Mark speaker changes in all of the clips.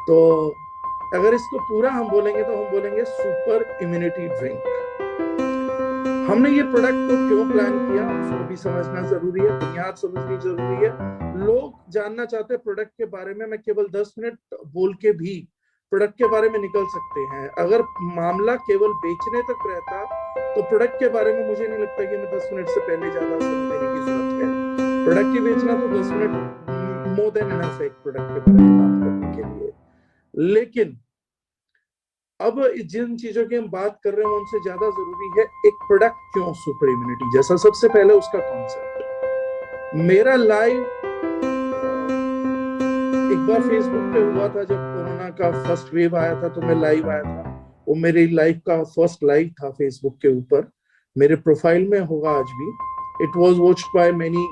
Speaker 1: तो अगर इसको पूरा हम बोलेंगे तो हम बोलेंगे सुपर इम्यूनिटी ड्रिंक। हमने ये प्रोडक्ट को क्यों प्लान किया उसको भी समझना जरूरी है, बुनियाद समझनी जरूरी है। लोग जानना चाहते हैं प्रोडक्ट के बारे में। मैं केवल 10 मिनट बोल के भी प्रोडक्ट के बारे में निकल सकते हैं। अगर मामला केवल बेचने तक रहता तो प्रोडक्ट के बारे में मुझे नहीं लगता कि हमें 10 मिनट से पहले ज्यादा समय देने की जरूरत है। प्रोडक्ट ही बेचना तो 10 मिनट मोर देन इनफ है एक प्रोडक्ट के बारे में बात करने के लिए। लेकिन अब जिन चीजों की हम बात कर रहे हैं उनसे ज्यादा जरूरी है एक प्रोडक्ट क्यों सुपर इम्यूनिटी जैसा। सबसे पहले उसका कॉन्सेप्ट। मेरा लाइव एक बार फेसबुक पे हुआ था जब कोरोना का फर्स्ट वेव आया था, तो मैं लाइव आया था। वो मेरी लाइफ का फर्स्ट लाइव था फेसबुक के ऊपर, मेरे प्रोफाइल में होगा आज भी। It was watched by many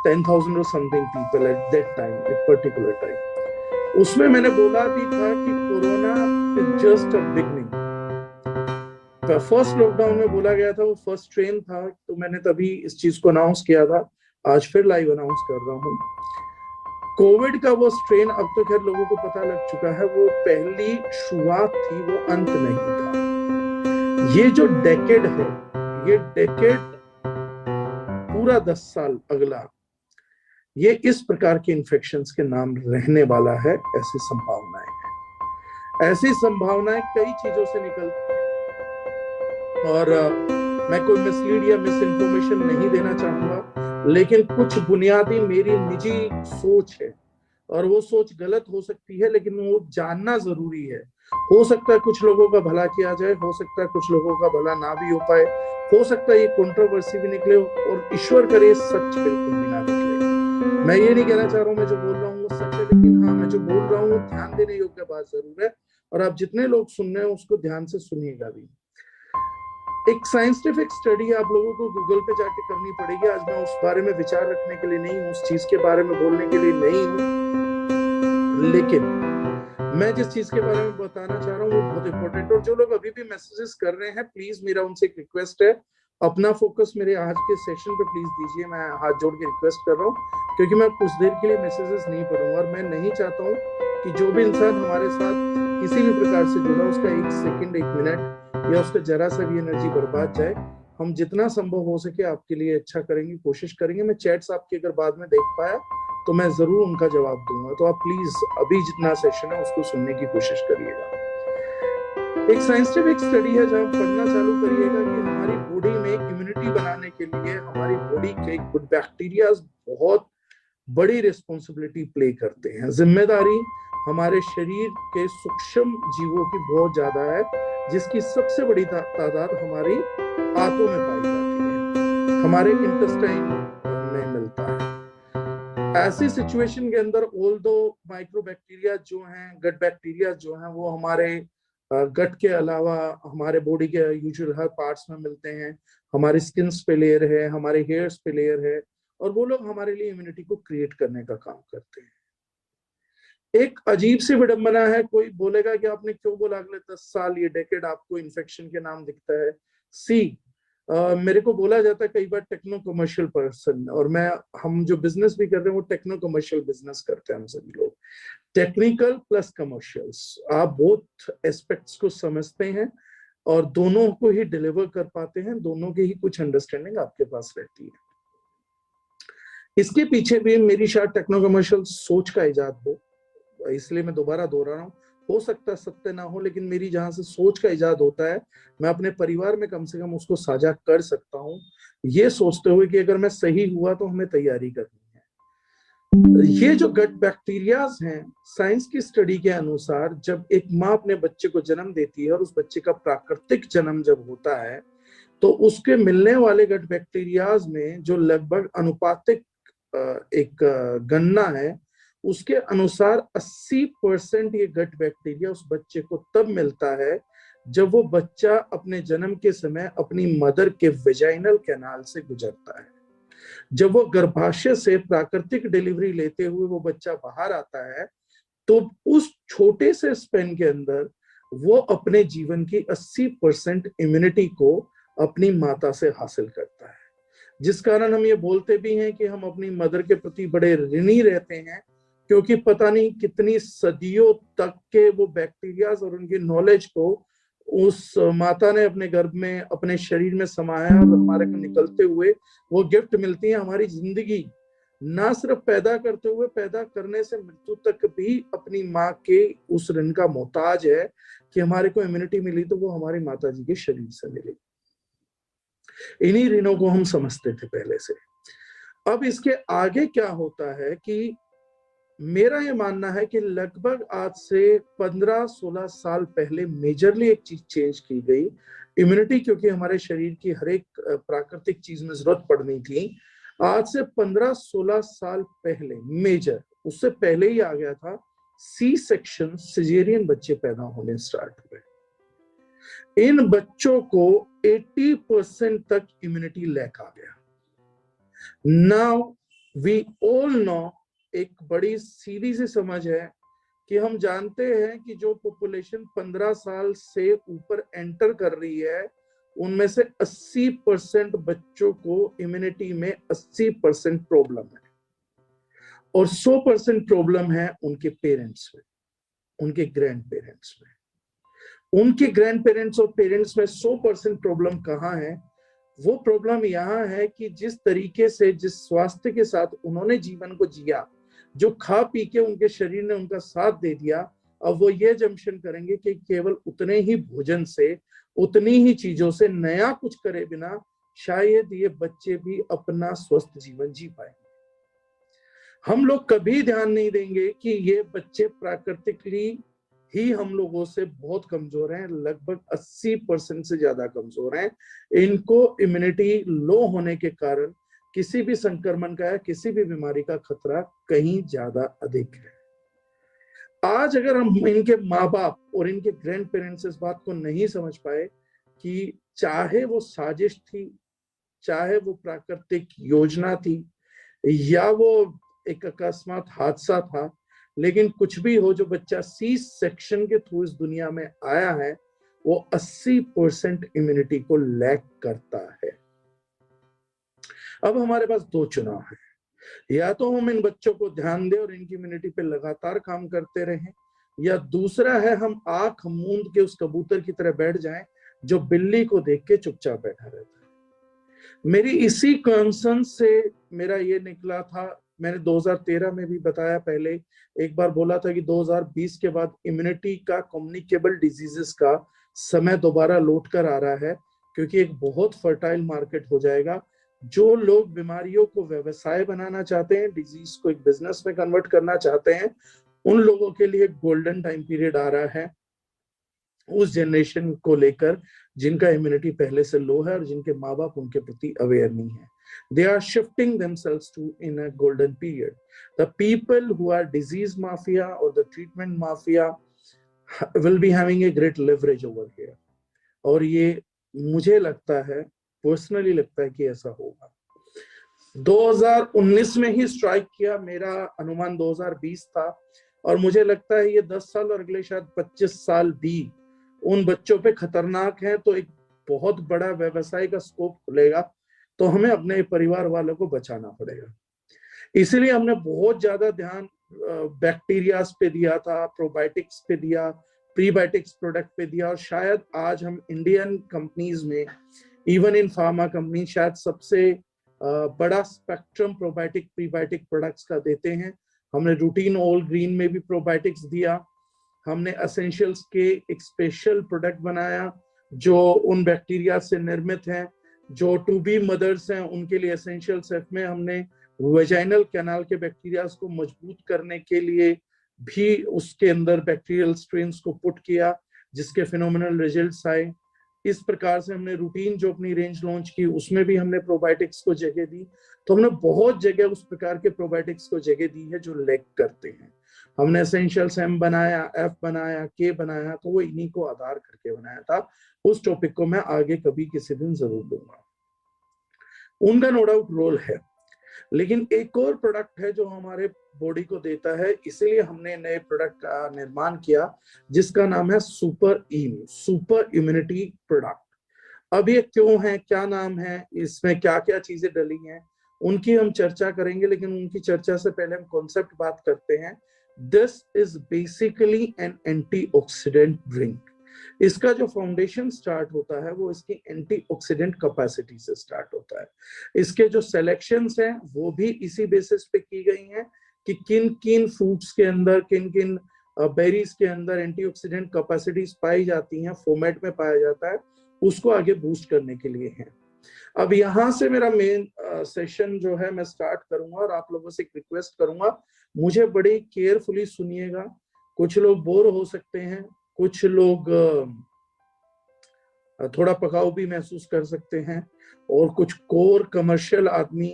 Speaker 1: 10,000 और something people at that time, at particular time. उसमें मैंने बोला भी था कि corona is just a beginning. First lockdown में बोला गया था, वो फर्स्ट ट्रेन था, तो मैंने तभी इस चीज को अनाउंस किया था। आज फिर लाइव अनाउंस कर रहा हूँ। कोविड का वो स्ट्रेन अब तो खैर लोगों को पता लग चुका है, वो पहली शुरुआत थी, वो अंत नहीं था। ये जो डेकेड है, ये डेकेड पूरा 10 साल अगला, ये इस प्रकार के इन्फेक्शंस के नाम रहने वाला है। ऐसी संभावनाएं हैं, ऐसी संभावनाएं कई चीजों से निकलती हैं। और मैं कोई मिसलीड या मिस इन्फॉर्मेशन नहीं देना चाहूंगा, लेकिन कुछ बुनियादी मेरी निजी सोच है, और वो सोच गलत हो सकती है, लेकिन वो जानना जरूरी है। हो सकता है कुछ लोगों का भला किया जाए, हो सकता है कुछ लोगों का भला ना भी हो पाए, हो सकता है ये कंट्रोवर्सी भी निकले, और ईश्वर करे सच बिल्कुल भी ना निकले। मैं ये नहीं कहना चाह रहा हूँ मैं जो बोल रहा हूँ वो सच है, लेकिन हाँ, मैं जो बोल रहा हूँ वो ध्यान देने योग्य बात जरूर है, और आप जितने लोग सुन रहे हैं उसको ध्यान से सुनिएगा भी। एक साइंटिफिक स्टडी आप लोगों को गूगल पे जाके करनी पड़ेगी। आज मैं उस बारे में विचार रखने के लिए नहीं हूँ, उस चीज के बारे में बोलने के लिए नहीं हूँ, लेकिन मैं जिस चीज के बारे में बताना चाह रहा हूँ वो बहुत इंपॉर्टेंट। और जो लोग अभी भी मैसेजेस कर रहे हैं, प्लीज मेरा उनसे एक रिक्वेस्ट है, अपना फोकस मेरे आज के सेशन पे प्लीज दीजिए। मैं हाथ जोड़ के रिक्वेस्ट कर रहा हूँ, क्योंकि मैं कुछ देर के लिए मैसेजेस नहीं पढ़ूंगा, और मैं नहीं चाहता हूँ कि जो भी इंसान हमारे साथ किसी भी प्रकार से जुड़ा उसका एक सेकंड, एक मिनट या उसका जरा सा भी एनर्जी बर्बाद जाए। हम जितना संभव हो सके आपके लिए अच्छा करेंगे, कोशिश करेंगे। मैं चैट्स आपके अगर बाद में देख पाया तो मैं जरूर उनका जवाब दूंगा, तो आप प्लीज अभी जितना सेशन है उसको सुनने की कोशिश करिएगा। एक साइंटिफिक स्टडी है, जहां पढ़ना चालू करिएगा कि हमारी बॉडी में इम्यूनिटी बनाने के लिए हमारी बॉडी के गुड बैक्टीरिया बहुत बड़ी रिस्पॉन्सिबिलिटी प्ले करते हैं। जिम्मेदारी हमारे शरीर के सूक्ष्म जीवों की बहुत ज्यादा है, जिसकी सबसे बड़ी तादाद हमारी आंतों में पाई जाती है, हमारे इंटेस्टाइन में मिलता है। ऐसी सिचुएशन के अंदर ऑल दो माइक्रोबैक्टीरिया जो हैं, गट बैक्टीरिया जो हैं, वो हमारे गट के अलावा हमारे बॉडी के यूजुअल हर पार्ट्स में मिलते हैं। हमारे स्किन पे लेयर है, हमारे हेयर्स पे लेयर है, और वो लोग हमारे लिए इम्यूनिटी को क्रिएट करने का काम करते हैं। एक अजीब सी विडंबना है, कोई बोलेगा कि आपने क्यों बोला अगले 10 साल, ये डेकेड आपको इन्फेक्शन के नाम दिखता है। सी मेरे को बोला जाता है कई बार टेक्नो कमर्शियल पर्सन, और हम जो बिजनेस भी कर रहे हैं वो टेक्नो कमर्शियल बिजनेस करते हैं हम सभी लोग। टेक्निकल प्लस कमर्शियल्स, आप बोथ एस्पेक्ट्स को समझते हैं और दोनों को ही डिलीवर कर पाते हैं, दोनों की ही कुछ अंडरस्टैंडिंग आपके पास रहती है। इसके पीछे भी मेरी शायद टेक्नो कमर्शियल सोच का इजाद हो, इसलिए मैं दोबारा दोहरा रहा हूँ। हो सकता है सत्य ना हो, लेकिन मेरी जहां से सोच का इजाद होता है, मैं अपने परिवार में कम से कम उसको साझा कर सकता हूँ, ये सोचते हुए कि अगर मैं सही हुआ तो हमें तैयारी करनी है। ये जो गट बैक्टीरियाज हैं, साइंस की स्टडी के अनुसार जब एक माँ अपने बच्चे को जन्म देती है और उस बच्चे का प्राकृतिक जन्म जब होता है, तो उसके मिलने वाले गट बैक्टीरियाज में जो लगभग अनुपातिक एक गणना है, उसके अनुसार 80% ये गट बैक्टीरिया उस बच्चे को तब मिलता है जब वो बच्चा अपने जन्म के समय अपनी मदर के वेजाइनल कैनाल से गुजरता है। जब वो गर्भाशय से प्राकृतिक डिलीवरी लेते हुए वो बच्चा बाहर आता है, तो उस छोटे से स्पेन के अंदर वो अपने जीवन की 80% इम्यूनिटी को अपनी माता से हासिल करता है। जिस कारण हम ये बोलते भी हैं कि हम अपनी मदर के प्रति बड़े ऋणी रहते हैं, क्योंकि पता नहीं कितनी सदियों तक के वो बैक्टीरियाज और उनकी नॉलेज को उस माता ने अपने गर्भ में, अपने शरीर में समाया, और हमारे को निकलते हुए वो गिफ्ट मिलती है हमारी जिंदगी, ना सिर्फ पैदा करते हुए, पैदा करने से मृत्यु तक भी अपनी माँ के उस ऋण का मोहताज है कि हमारे को इम्यूनिटी मिली तो वो हमारी माता जी के शरीर से मिली। इन्हीं ऋणों को हम समझते थे पहले से। अब इसके आगे क्या होता है कि मेरा ये मानना है कि लगभग आज से 15-16 साल पहले मेजरली एक चीज चेंज की गई, इम्यूनिटी, क्योंकि हमारे शरीर की हर एक प्राकृतिक चीज में जरूरत पड़नी थी। आज से 15-16 साल पहले मेजर, उससे पहले ही आ गया था, सी सेक्शन, सिजेरियन बच्चे पैदा होने स्टार्ट हुए। इन बच्चों को 80% तक इम्यूनिटी लैक आ गया। नाउ वी ऑल नो, एक बड़ी सीधी सी समझ है कि हम जानते हैं कि जो पॉपुलेशन 15 साल से ऊपर एंटर कर रही है, उनमें से 80% बच्चों को इम्यूनिटी में 80% प्रॉब्लम है, और 100% प्रॉब्लम है उनके पेरेंट्स में, उनके ग्रैंड पेरेंट्स में। उनके ग्रैंड पेरेंट्स और पेरेंट्स में 100% प्रॉब्लम कहाँ है? वो प्रॉब्लम यहाँ है कि जिस तरीके से, जिस स्वास्थ्य के साथ उन्होंने जीवन को जिया, जो खा पी के उनके शरीर ने उनका साथ दे दिया, अब वो ये जम्पशन करेंगे कि केवल उतने ही भोजन से, उतनी ही चीजों से, नया कुछ करे बिना शायद ये बच्चे भी अपना स्वस्थ जीवन जी पाएंगे। हम लोग कभी ध्यान नहीं देंगे कि ये बच्चे प्राकृतिकली ही हम लोगों से बहुत कमजोर हैं, लगभग 80% से ज्यादा कमजोर हैं। इनको इम्यूनिटी लो होने के कारण किसी भी संक्रमण का या किसी भी बीमारी का खतरा कहीं ज्यादा अधिक है। आज अगर हम इनके माँ बाप और इनके ग्रैंड पेरेंट्स इस बात को नहीं समझ पाए कि चाहे वो साजिश थी, चाहे वो प्राकृतिक योजना थी, या वो एक अकस्मात हादसा था, लेकिन कुछ भी हो, जो बच्चा सी सेक्शन के थ्रू इस दुनिया में आया है, वो 80% इम्यूनिटी को लैक करता है। अब हमारे पास दो चुनाव है, या तो हम इन बच्चों को ध्यान दें और इनकी इम्यूनिटी पे लगातार काम करते रहें, या दूसरा है हम आंख मूंद के उस कबूतर की तरह बैठ जाएं जो बिल्ली को देख के चुपचाप बैठा रहता है। मेरी इसी कंसर्न से मेरा ये निकला था, मैंने 2013 में भी बताया, पहले एक बार बोला था कि 2020 के बाद इम्यूनिटी का, कम्युनिकेबल डिजीजेस का समय दोबारा लौट कर आ रहा है, क्योंकि एक बहुत फर्टाइल मार्केट हो जाएगा। जो लोग बीमारियों को व्यवसाय बनाना चाहते हैं, डिजीज को एक बिजनेस में कन्वर्ट करना चाहते हैं, उन लोगों के लिए गोल्डन टाइम पीरियड आ रहा है, उस जनरेशन को लेकर जिनका इम्यूनिटी पहले से लो है और जिनके माँ बाप उनके प्रति अवेयर नहीं है। They are shifting themselves to in a golden period. The people who are disease mafia or the treatment mafia will be having a great leverage over here. और ये मुझे लगता है, पर्सनली लगता है कि ऐसा होगा। 2019 में ही स्ट्राइक किया, मेरा अनुमान 2020 था, और मुझे लगता है ये 10 साल और अगले शायद 25 साल भी उन बच्चों पे खतरनाक है। तो एक बहुत बड़ा व्यवसाय का स्कोप खुलेगा, तो हमें अपने परिवार वालों को बचाना पड़ेगा। इसीलिए हमने बहुत ज्यादा ध्यान बैक्टीरियाज पे दिया था, प्रोबायोटिक्स पे दिया, प्रीबायोटिक्स प्रोडक्ट पे दिया, और शायद आज हम इंडियन कंपनीज में, इवन इन फार्मा कंपनी, शायद सबसे बड़ा स्पेक्ट्रम प्रोबायोटिक प्रीबायोटिक प्रोडक्ट्स का देते हैं। हमने रूटीन ऑल ग्रीन में भी प्रोबायोटिक्स दिया, हमने एसेंशियल्स के एक स्पेशल प्रोडक्ट बनाया जो उन बैक्टीरिया से निर्मित हैं, जो टू बी मदर्स हैं उनके लिए एसेंशियल सेफ में हमने वेजाइनल कैनाल के बैक्टीरियाज को मजबूत करने के लिए भी उसके अंदर बैक्टीरियल स्ट्रेन्स को पुट किया, जिसके फिनोमिनल रिजल्ट्स आए। इस प्रकार से हमने रूटीन जो अपनी रेंज लॉन्च की, उसमें भी हमने प्रोबायोटिक्स को जगह दी। तो हमने बहुत जगह उस प्रकार के प्रोबायोटिक्स को जगह दी है जो लैक करते हैं। हमने एसेंशियल्स एम बनाया, एफ बनाया, के बनाया, तो वो इन्हीं को आधार करके बनाया था। उस टॉपिक को मैं आगे कभी किसी दिन जरूर दूंगा, उनका नो डाउट रोल है। लेकिन एक और प्रोडक्ट है जो हमारे बॉडी को देता है, इसीलिए हमने नए प्रोडक्ट का निर्माण किया जिसका नाम है सुपर इम्यूनिटी प्रोडक्ट। अब ये क्यों है, क्या नाम है, इसमें क्या क्या चीजें डली हैं, उनकी हम चर्चा करेंगे, लेकिन उनकी चर्चा से पहले हम कॉन्सेप्ट बात करते हैं। This is basically N antioxidant drink. इसका जो फाउंडेशन स्टार्ट होता है वो इसकी एंटीऑक्सीडेंट कैपेसिटी से स्टार्ट होता है। इसके जो सिलेक्शंस हैं वो भी इसी बेसिस पे की गई हैं कि किन किन फ्रूट्स के अंदर, किन किन बेरीज के अंदर एंटीऑक्सीडेंट कैपेसिटीज पाई जाती हैं, फॉर्मेट में पाया जाता है, उसको आगे बूस्ट करने के लिए है। अब यहाँ से मेरा मेन सेशन जो है मैं स्टार्ट करूंगा, और आप लोगों से एक रिक्वेस्ट करूंगा, मुझे बड़ी केयरफुली सुनिएगा। कुछ लोग बोर हो सकते हैं, कुछ लोग थोड़ा पकाऊ भी महसूस कर सकते हैं, और कुछ कोर कमर्शियल आदमी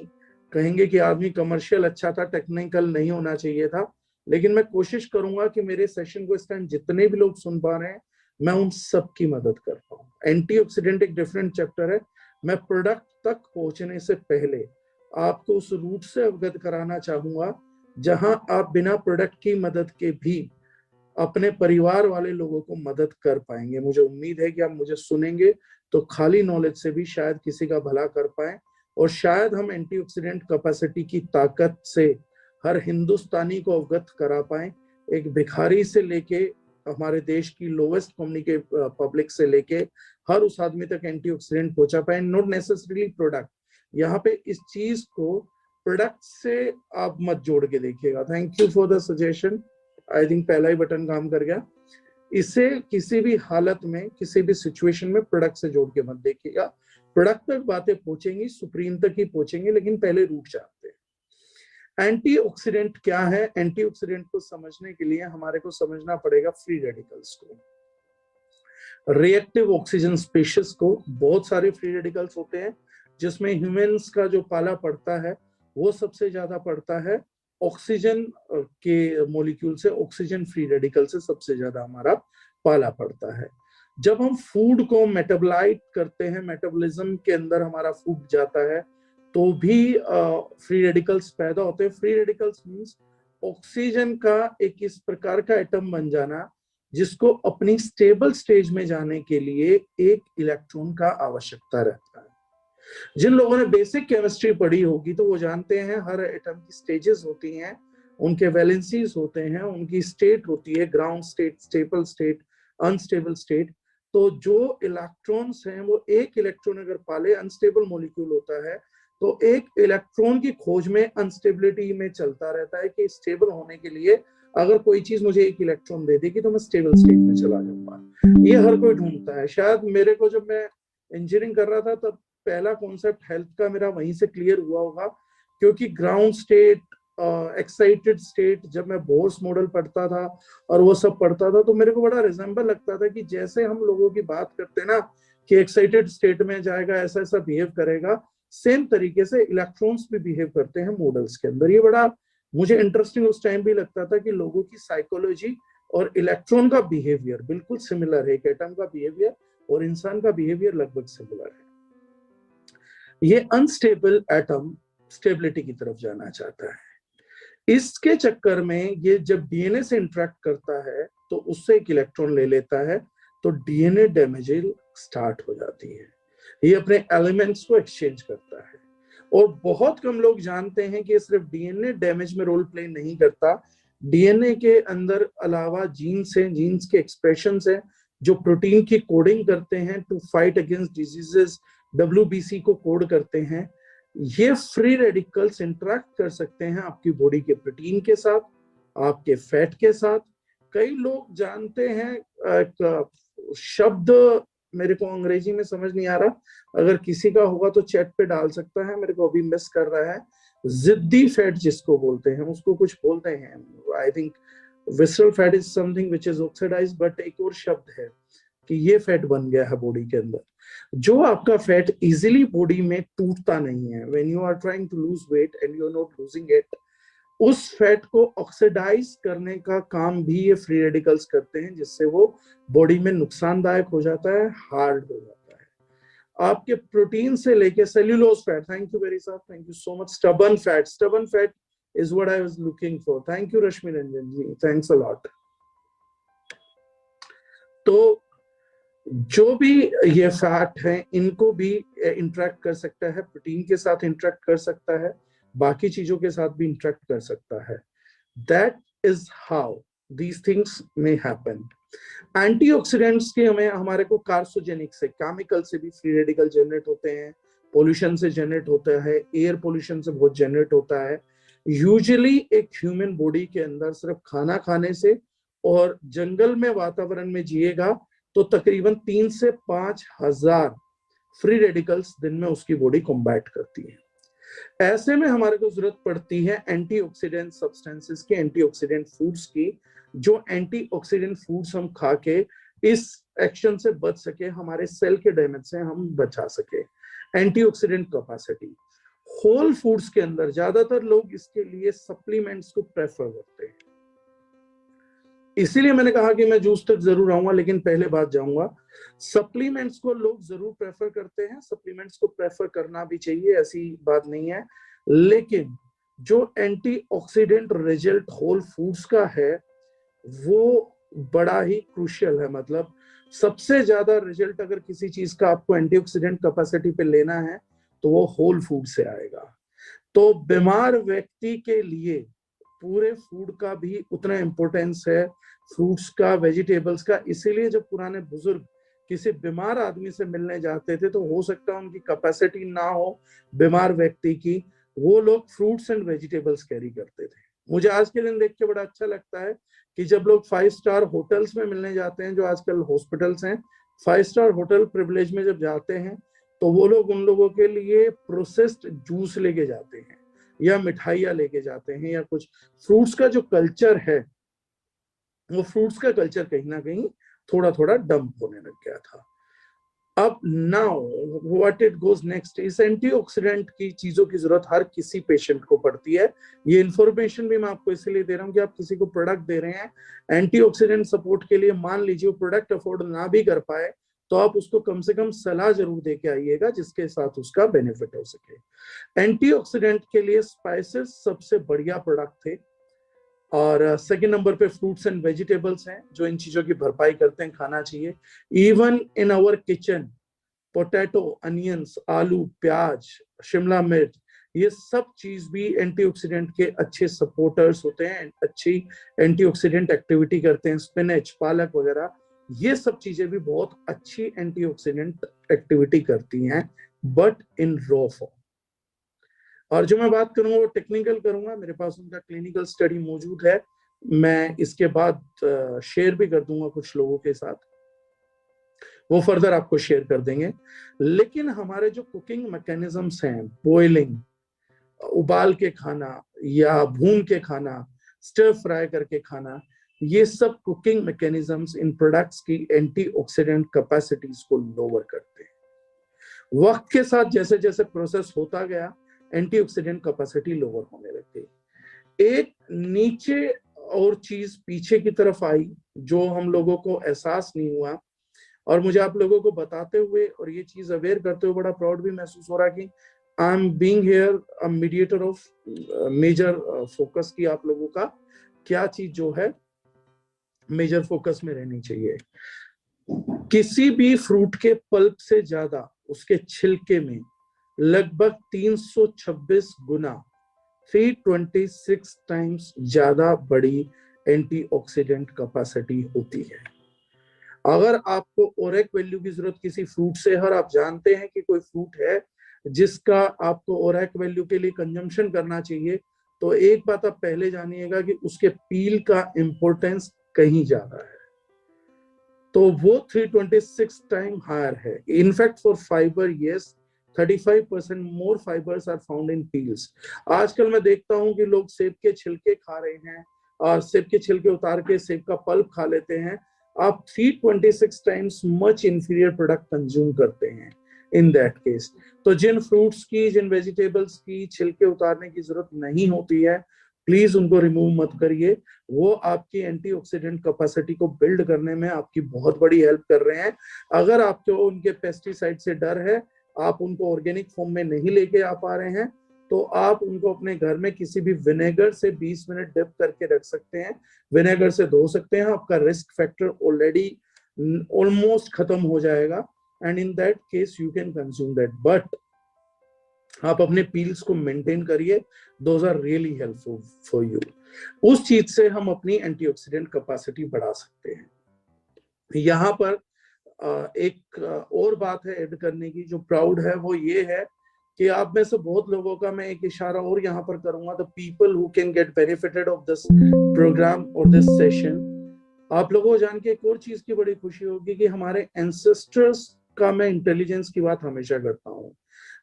Speaker 1: कहेंगे कि आदमी कमर्शियल अच्छा था, टेक्निकल नहीं होना चाहिए था। लेकिन मैं कोशिश करूंगा कि मेरे सेशन को इस टाइम जितने भी लोग सुन पा रहे हैं, मैं उन सबकी मदद कर पाऊँ। एंटीऑक्सीडेंट एक डिफरेंट चैप्टर है। मैं प्रोडक्ट तक पहुंचने से पहले आपको उस रूट से अवगत कराना चाहूंगा जहां आप बिना प्रोडक्ट की मदद के भी अपने परिवार वाले लोगों को मदद कर पाएंगे। मुझे उम्मीद है कि आप मुझे सुनेंगे तो खाली नॉलेज से भी शायद किसी का भला कर पाए, और शायद हम एंटीऑक्सीडेंट कैपेसिटी की ताकत से हर हिंदुस्तानी को अवगत करा पाए। एक भिखारी से लेके हमारे देश की लोवेस्ट कम्युनिटी पब्लिक से लेके हर उस आदमी तक एंटीऑक्सीडेंट पहुंचा पाए, नॉट नेसेसरीली प्रोडक्ट। यहाँ पे इस चीज को प्रोडक्ट से आप मत जोड़ के देखिएगा। Thank you for the suggestion. I think पहला ही बटन काम कर गया। इसे किसी भी हालत में, किसी भी सिचुएशन में प्रोडक्ट से जोड़ के मत देखिएगा। प्रोडक्ट तक बातें पहुंचेंगी, सुप्रीम तक ही पहुंचेंगी, लेकिन पहले रूट जानते हैं। एंटीऑक्सीडेंट क्या है? एंटीऑक्सीडेंट को समझने के लिए हमारे को समझना पड़ेगा फ्री रेडिकल्स को, रिएक्टिव ऑक्सीजन स्पीशीज को। बहुत सारे फ्री रेडिकल्स होते हैं, जिसमें ह्यूमंस का जो पाला पड़ता है वो सबसे ज्यादा पड़ता है ऑक्सीजन के मॉलिक्यूल से, ऑक्सीजन फ्री रेडिकल से सबसे ज्यादा हमारा पाला पड़ता है। जब हम फूड को मेटाबोलाइट करते हैं, मेटाबॉलिज्म के अंदर हमारा फूड जाता है, तो भी फ्री रेडिकल्स पैदा होते हैं। फ्री रेडिकल्स मींस ऑक्सीजन का एक इस प्रकार का एटम बन जाना जिसको अपनी स्टेबल स्टेज में जाने के लिए एक इलेक्ट्रॉन का आवश्यकता रहता है। जिन लोगों ने बेसिक केमिस्ट्री पढ़ी होगी तो वो जानते हैं हर एटम की स्टेजेस होती हैं, उनके वैलेंसीज होते हैं, उनकी स्टेट होती है, ground state, stable state, unstable state. तो जो इलेक्ट्रॉन्स हैं वो एक इलेक्ट्रॉन अगर पाले, अनस्टेबल मॉलिक्यूल होता है, तो एक इलेक्ट्रॉन की खोज में अनस्टेबिलिटी में चलता रहता है कि स्टेबल होने के लिए अगर कोई चीज मुझे एक इलेक्ट्रॉन दे देगी तो मैं स्टेबल स्टेट में चला जाऊंगा। ये हर कोई ढूंढता है। शायद मेरे को जब मैं इंजीनियरिंग कर रहा था तब पहला कॉन्सेप्ट हेल्थ का मेरा वहीं से क्लियर हुआ होगा, क्योंकि ग्राउंड स्टेट, एक्साइटेड स्टेट, जब मैं बोर्स मॉडल पढ़ता था और वो सब पढ़ता था तो मेरे को बड़ा रिजेंबल लगता था कि जैसे हम लोगों की बात करते हैं ना कि एक्साइटेड स्टेट में जाएगा, ऐसा ऐसा बिहेव करेगा, सेम तरीके से इलेक्ट्रॉन्स भी बिहेव करते हैं मॉडल्स के अंदर। ये बड़ा मुझे इंटरेस्टिंग उस टाइम भी लगता था कि लोगों की साइकोलॉजी और इलेक्ट्रॉन का बिहेवियर बिल्कुल सिमिलर है। एक एटम का बिहेवियर और इंसान का बिहेवियर लगभग सिमिलर है। ये अनस्टेबल एटम स्टेबिलिटी की तरफ जाना चाहता है। इसके चक्कर में ये जब डीएनए से इंटरेक्ट करता है तो उससे एक इलेक्ट्रॉन ले लेता है, तो डीएनए डैमेजिंग स्टार्ट हो जाती है। ये अपने एलिमेंट्स को एक्सचेंज करता है, और बहुत कम लोग जानते हैं कि सिर्फ डीएनए डैमेज में रोल प्ले नहीं करता। डीएनए के अंदर अलावा जीन्स हैं, जीन्स के एक्सप्रेशंस हैं जो प्रोटीन की कोडिंग करते हैं to fight against diseases, WBC को कोड करते हैं। ये फ्री रेडिकल्स इंटरेक्ट कर सकते हैं आपकी बॉडी के प्रोटीन के साथ, आपके फैट के साथ। कई लोग जानते हैं एक शब्द मेरे को अंग्रेजी में समझ नहीं आ रहा, अगर किसी का होगा तो चैट पे डाल सकता है, मेरे को अभी मिस कर रहा है। जिद्दी फैट जिसको बोलते हैं, उसको कुछ बोलते हैं, I think visceral fat is something which is oxidised, but एक और शब्द है कि ये फैट बन गया है बॉडी के अंदर। जो आपका फैट इजीली बॉडी में टूटता नहीं है, when you are trying to lose weight and you are not losing it, उस फैट को ऑक्सीडाइज करने का काम भी ये फ्री रेडिकल्स करते हैं, जिससे वो बॉडी में नुकसानदायक हो जाता है, हार्ड हो जाता है। आपके प्रोटीन से लेके cellulose fat, thank you very sir, thank you so much. Stubborn fat is what I was looking for. Thank you Rashmi Ranjan ji, thanks a lot. तो जो भी ये फैट है इनको भी इंटरेक्ट कर सकता है, प्रोटीन के साथ इंटरेक्ट कर सकता है, बाकी चीजों के साथ भी इंटरेक्ट कर सकता है। That is how these things may happen. Antioxidants के हमें हमारे को कार्सोजेनिक से, केमिकल से भी फ्री रेडिकल जनरेट होते हैं, पोल्यूशन से जनरेट होता है, एयर पोल्यूशन से बहुत जनरेट होता है। यूजुअली एक ह्यूमन बॉडी के अंदर सिर्फ खाना खाने से और जंगल में वातावरण में जिएगा तो तकरीबन 3 से 5 हजार फ्री रेडिकल्स दिन में उसकी बॉडी कॉम्बैट करती है। ऐसे में हमारे को जरूरत पड़ती है एंटीऑक्सीडेंट सब्सटेंसेस की, एंटीऑक्सीडेंट फूड्स की, जो एंटीऑक्सीडेंट फूड्स हम खा के इस एक्शन से बच सके, हमारे सेल के डैमेज से हम बचा सके। एंटीऑक्सीडेंट कैपेसिटी होल फूड्स के अंदर ज्यादातर लोग इसके लिए सप्लीमेंट्स को प्रेफर करते हैं। इसीलिए मैंने कहा कि मैं जूस तक जरूर आऊंगा, लेकिन पहले बात जाऊंगा, सप्लीमेंट्स को लोग जरूर प्रेफर करते हैं, सप्लीमेंट्स को प्रेफर करना भी चाहिए, ऐसी बात नहीं है, लेकिन जो एंटीऑक्सीडेंट रिजल्ट होल फूड्स का है वो बड़ा ही क्रूशियल है। मतलब सबसे ज्यादा रिजल्ट अगर किसी चीज का आपको एंटीऑक्सीडेंट कैपेसिटी पे लेना है तो वो होल फूड से आएगा। तो बीमार व्यक्ति के लिए पूरे फूड का भी उतना इंपॉर्टेंस है, फ्रूट्स का, वेजिटेबल्स का। इसीलिए जब पुराने बुजुर्ग किसी बीमार आदमी से मिलने जाते थे तो हो सकता है उनकी कैपेसिटी ना हो बीमार व्यक्ति की, वो लोग फ्रूट्स एंड वेजिटेबल्स कैरी करते थे। मुझे आज के दिन देख के बड़ा अच्छा लगता है कि जब लोग 5 स्टार होटल्स में मिलने जाते हैं, जो आजकल हॉस्पिटल्स हैं, 5 स्टार होटल प्रिविलेज में जब जाते हैं तो वो लोग उन लोगों के लिए प्रोसेस्ड जूस लेके जाते हैं या मिठाइयाँ लेके जाते हैं या कुछ। फ्रूट्स का जो कल्चर है, वो फ्रूट्स का कल्चर कहीं ना कहीं थोड़ा थोड़ा डंप होने लग गया था। अब now what it goes next इस एंटीऑक्सीडेंट की चीजों की जरूरत हर किसी पेशेंट को पड़ती है। ये इंफॉर्मेशन भी मैं आपको इसलिए दे रहा हूँ कि आप किसी को प्रोडक्ट दे रहे हैं एंटीऑक्सीडेंट सपोर्ट के लिए, मान लीजिए वो प्रोडक्ट अफोर्ड ना भी कर पाए तो आप उसको कम से कम सलाह जरूर दे के आइएगा जिसके साथ उसका बेनिफिट हो सके। एंटीऑक्सीडेंट के लिए स्पाइसेस सबसे बढ़िया प्रोडक्ट थे, और सेकंड नंबर पे फ्रूट्स एंड वेजिटेबल्स हैं जो इन चीजों की भरपाई करते हैं, खाना चाहिए। Even in our kitchen potato, onions, आलू, प्याज, शिमला मिर्च, ये सब चीज भी एंटीऑक्सीडेंट के अच्छे सपोर्टर्स होते हैं, अच्छी एंटीऑक्सीडेंट एक्टिविटी करते हैं। स्पिनच, पालक वगैरह, ये सब चीजें भी बहुत अच्छी एंटीऑक्सीडेंट एक्टिविटी करती हैं, बट इन रॉ फॉर्म। और जो मैं बात करूंगा वो टेक्निकल करूंगा, मेरे पास उनका क्लिनिकल स्टडी मौजूद है, मैं इसके बाद शेयर भी कर दूंगा कुछ लोगों के साथ, वो फर्दर आपको शेयर कर देंगे। लेकिन हमारे जो कुकिंग मैकेनिज्म्स हैं, बॉइलिंग, उबाल के खाना या भून के खाना, स्टर फ्राई करके खाना, ये सब कुकिंग मैकेनिज्म्स इन प्रोडक्ट्स की एंटीऑक्सीडेंट कैपेसिटीज को लोअर करते हैं। वक्त के साथ जैसे जैसे प्रोसेस होता गया एंटीऑक्सीडेंट कैपेसिटी लोअर होने लग गई। एक नीचे और चीज पीछे की तरफ आई जो हम लोगों को एहसास नहीं हुआ, और मुझे आप लोगों को बताते हुए और ये चीज अवेयर करते हुए बड़ा प्राउड भी महसूस हो रहा कि I am being here a mediator of major focus की आप लोगों का क्या चीज जो है मेजर फोकस में रहनी चाहिए। किसी भी फ्रूट के पल्प से ज्यादा उसके छिलके में लगभग 326 गुना 326 टाइम्स ज्यादा बड़ी एंटीऑक्सीडेंट कैपेसिटी होती है। अगर आपको ओरेक वैल्यू की जरूरत किसी फ्रूट से है और आप जानते हैं कि कोई फ्रूट है जिसका आपको ओरेक वैल्यू के लिए कंजम्पशन करना चाहिए, तो एक बात आप पहले जानिएगा कि उसके पील का इंपॉर्टेंस कहीं ज्यादा है, तो वो 326 टाइम हायर है। In fact for fibre, yes, 35% more fibres are found in peels. आजकल मैं देखता हूं कि लोग सेब के छिलके खा रहे हैं और सेब के छिलके उतार के सेब का पल्प खा लेते हैं। आप 326 times much inferior product consume करते हैं इन दैट केस। तो जिन फ्रूट्स की, जिन वेजिटेबल्स की छिलके उतारने की जरूरत नहीं होती है, प्लीज उनको रिमूव मत करिए। वो आपकी एंटीऑक्सीडेंट कैपेसिटी को बिल्ड करने में आपकी बहुत बड़ी हेल्प कर रहे हैं। अगर आपको उनके पेस्टिसाइड से डर है, आप उनको ऑर्गेनिक फॉर्म में नहीं लेके आ पा रहे हैं, तो आप उनको अपने घर में किसी भी विनेगर से 20 मिनट डिप करके रख सकते हैं, विनेगर से धो सकते हैं। आपका रिस्क फैक्टर ऑलरेडी ऑलमोस्ट खत्म हो जाएगा, and in that case you can consume that, but आप अपने पील्स को मेंटेन करिए, those are really helpful for you. उस चीज से हम अपनी एंटीऑक्सीडेंट कैपेसिटी बढ़ा सकते हैं। यहाँ पर एक और बात है ऐड करने की जो प्राउड है, वो ये है कि आप में से बहुत लोगों का मैं एक इशारा और यहाँ पर करूंगा, the people who can get benefited of this programme और दिस सेशन। आप लोगों को जान के एक और चीज की बड़ी खुशी होगी कि हमारे एंसेस्टर्स का मैं इंटेलिजेंस की बात हमेशा करता हूँ।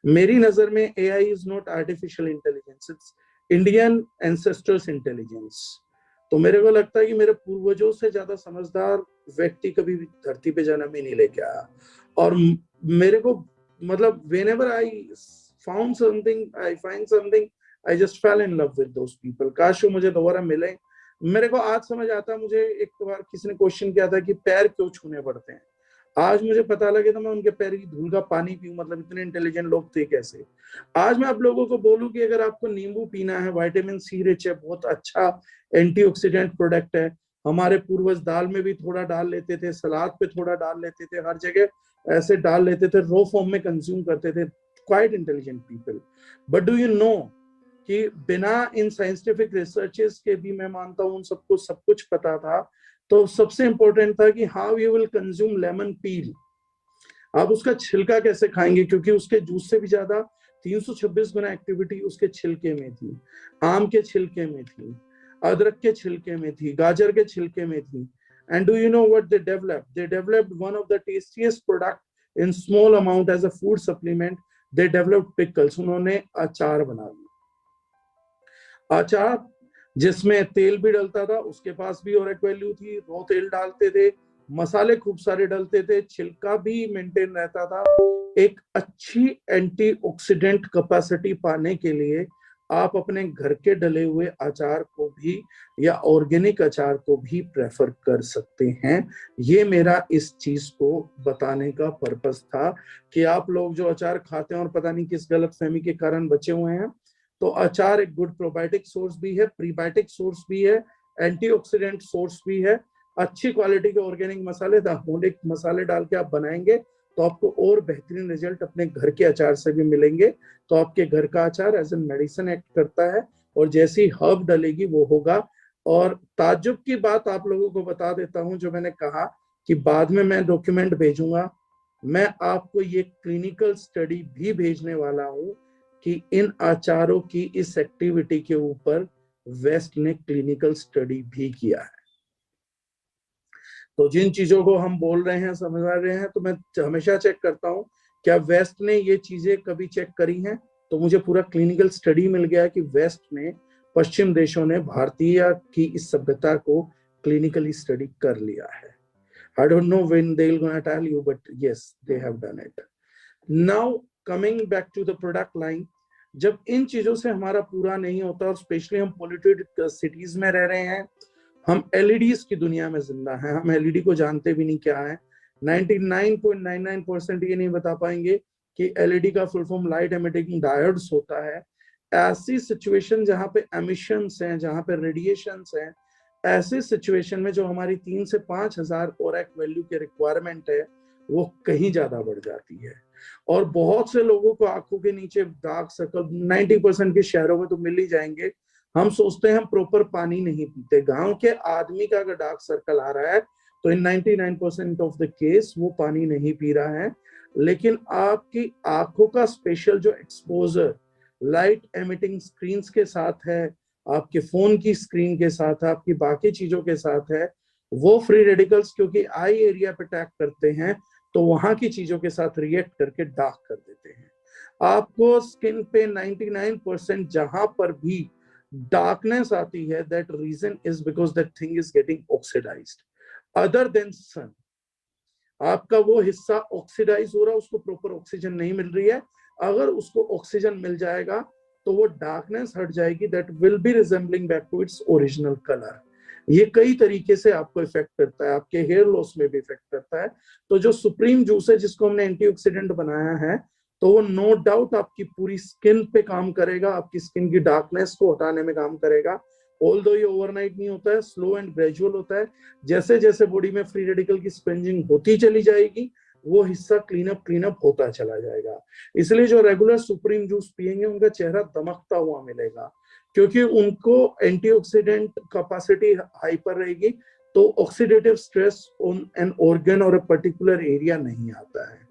Speaker 1: मेरी नजर में AI is not artificial intelligence, it's Indian ancestors intelligence. तो मेरे को लगता है कि मेरे पूर्वजों से ज्यादा समझदार व्यक्ति कभी भी धरती पे जन्म ही नहीं लेके आया। और मेरे को मतलब whenever I found something, I find something, I just fell in love with those people। काश वो मुझे दोबारा मिले। मेरे को आज समझ आता, मुझे एक बार किसी ने क्वेश्चन किया था कि पैर क्यों छूने पड़ते हैं, आज मुझे पता लगे तो मैं उनके पैर की धूल का पानी पीऊं, मतलब इतने इंटेलिजेंट लोग थे कैसे। आज मैं आप लोगों को बोलूं कि अगर आपको नींबू पीना है, विटामिन सी रिच है, बहुत अच्छा एंटीऑक्सीडेंट प्रोडक्ट है। हमारे पूर्वज दाल में भी थोड़ा डाल लेते थे, सलाद पे थोड़ा डाल लेते थे, हर जगह ऐसे डाल लेते थे, रो फॉर्म में कंज्यूम करते थे, quite intelligent people. But do you no कि बिना इन साइंटिफिक रिसर्चेस के भी मैं मानता हूं उन सबको सब कुछ पता था। तो सबसे इंपॉर्टेंट था कि how you will consume lemon पील, आप उसका छिलका कैसे खाएंगे, क्योंकि उसके जूस से भी ज्यादा 326 गुना एक्टिविटी उसके छिलके में थी। आम के छिलके में थी, अदरक के छिलके में थी, गाजर के छिलके में थी। And do you know what they developed? They developed one of the tastiest product in small amount as a food supplement. They developed pickles, उन्होंने अचार बना दिया। अचार जिसमें तेल भी डलता था, उसके पास भी और एक वैल्यू थी, रो तेल डालते थे, मसाले खूब सारे डलते थे, छिलका भी मेंटेन रहता था। एक अच्छी एंटीऑक्सीडेंट कैपेसिटी पाने के लिए आप अपने घर के डले हुए अचार को भी या ऑर्गेनिक अचार को भी प्रेफर कर सकते हैं। ये मेरा इस चीज को बताने का पर्पस था कि आप लोग जो अचार खाते हैं और पता नहीं किस गलतफहमी के कारण बचे हुए हैं, तो अचार एक गुड प्रोबायोटिक सोर्स भी है, प्रीबायोटिक सोर्स भी है, एंटीऑक्सीडेंट सोर्स भी है। अच्छी क्वालिटी के ऑर्गेनिक मसाले, हार्मोनिक मसाले डाल के आप बनाएंगे तो आपको और बेहतरीन रिजल्ट अपने घर के अचार से भी मिलेंगे। तो आपके घर का अचार एज ए मेडिसिन एक्ट करता है, और जैसी हर्ब डलेगी वो होगा। और ताज्जुब की बात आप लोगों को बता देता हूं, जो मैंने कहा कि बाद में मैं डॉक्यूमेंट भेजूंगा, मैं आपको ये क्लिनिकल स्टडी भी भेजने वाला हूं कि इन अचारों की इस एक्टिविटी के ऊपर वेस्ट ने क्लिनिकल स्टडी भी किया है। तो जिन चीजों को हम बोल रहे हैं, समझ रहे हैं, तो मैं हमेशा चेक करता हूं क्या वेस्ट ने ये चीजें कभी चेक करी हैं। तो मुझे पूरा क्लिनिकल स्टडी मिल गया कि वेस्ट ने, पश्चिम देशों ने भारतीय की इस सभ्यता को क्लिनिकली स्टडी कर लिया है। I don't know when they're gonna tell you, but yes, they have done it. Now coming back to the product line, जब इन चीजों से हमारा पूरा नहीं होता, और स्पेशली हम पोल्यूटेड सिटीज में रह रहे हैं, हम एलईडीज की दुनिया में जिंदा हैं, हम एलईडी को जानते भी नहीं क्या है। 99.99% ये नहीं बता पाएंगे कि एलईडी का full form light emitting diodes होता है। ऐसी सिचुएशन जहां पे एमिशंस हैं, जहां पे रेडिएशंस हैं, ऐसे सिचुएशन में जो हमारी 3 से 5,000 और एक वैल्यू के रिक्वायरमेंट है, वो कहीं ज्यादा बढ़ जाती है। और बहुत से लोगों को आंखों के नीचे डार्क सर्कल 90% के शहरों में तो मिल ही जाएंगे। हम सोचते हैं हम प्रॉपर पानी नहीं पीते। गांव के आदमी का अगर डार्क सर्कल आ रहा है तो इन 99% ऑफ द केस वो पानी नहीं पी रहा है। लेकिन आपकी आंखों का स्पेशल जो एक्सपोजर लाइट एमिटिंग स्क्रीन के साथ है, आपके फोन की स्क्रीन के साथ है, आपकी बाकी चीजों के साथ है, वो फ्री रेडिकल्स क्योंकि आई एरिया पे अटैक करते हैं, तो वहां की चीजों के साथ रिएक्ट करके डार्क कर देते हैं। आपको स्किन पे 99% जहां पर भी डार्कनेस आती है, that reason is because that thing is getting oxidised other than sun. आपका वो हिस्सा ऑक्सीडाइज हो रहा है, उसको प्रॉपर ऑक्सीजन नहीं मिल रही है। अगर उसको ऑक्सीजन मिल जाएगा तो वो डार्कनेस हट जाएगी, that will be resembling back to its original colour. ये कई तरीके से आपको इफेक्ट करता है, आपके हेयर लॉस में भी इफेक्ट करता है। तो जो सुप्रीम जूस है जिसको हमने एंटीऑक्सीडेंट बनाया है, तो वो नो डाउट आपकी पूरी स्किन पे काम करेगा, आपकी स्किन की डार्कनेस को हटाने में काम करेगा। ऑल्दो ये ओवरनाइट नहीं होता है, स्लो एंड ग्रेजुअल होता है। जैसे जैसे बॉडी में फ्री रेडिकल की स्पेंजिंग होती चली जाएगी वो हिस्सा क्लीन अप होता चला जाएगा। इसलिए जो रेगुलर सुप्रीम जूस पियेंगे उनका चेहरा दमकता हुआ मिलेगा, क्योंकि उनको एंटीऑक्सीडेंट कैपेसिटी हाइपर रहेगी, तो oxidative stress on an organ और अ पर्टिकुलर एरिया नहीं आता है।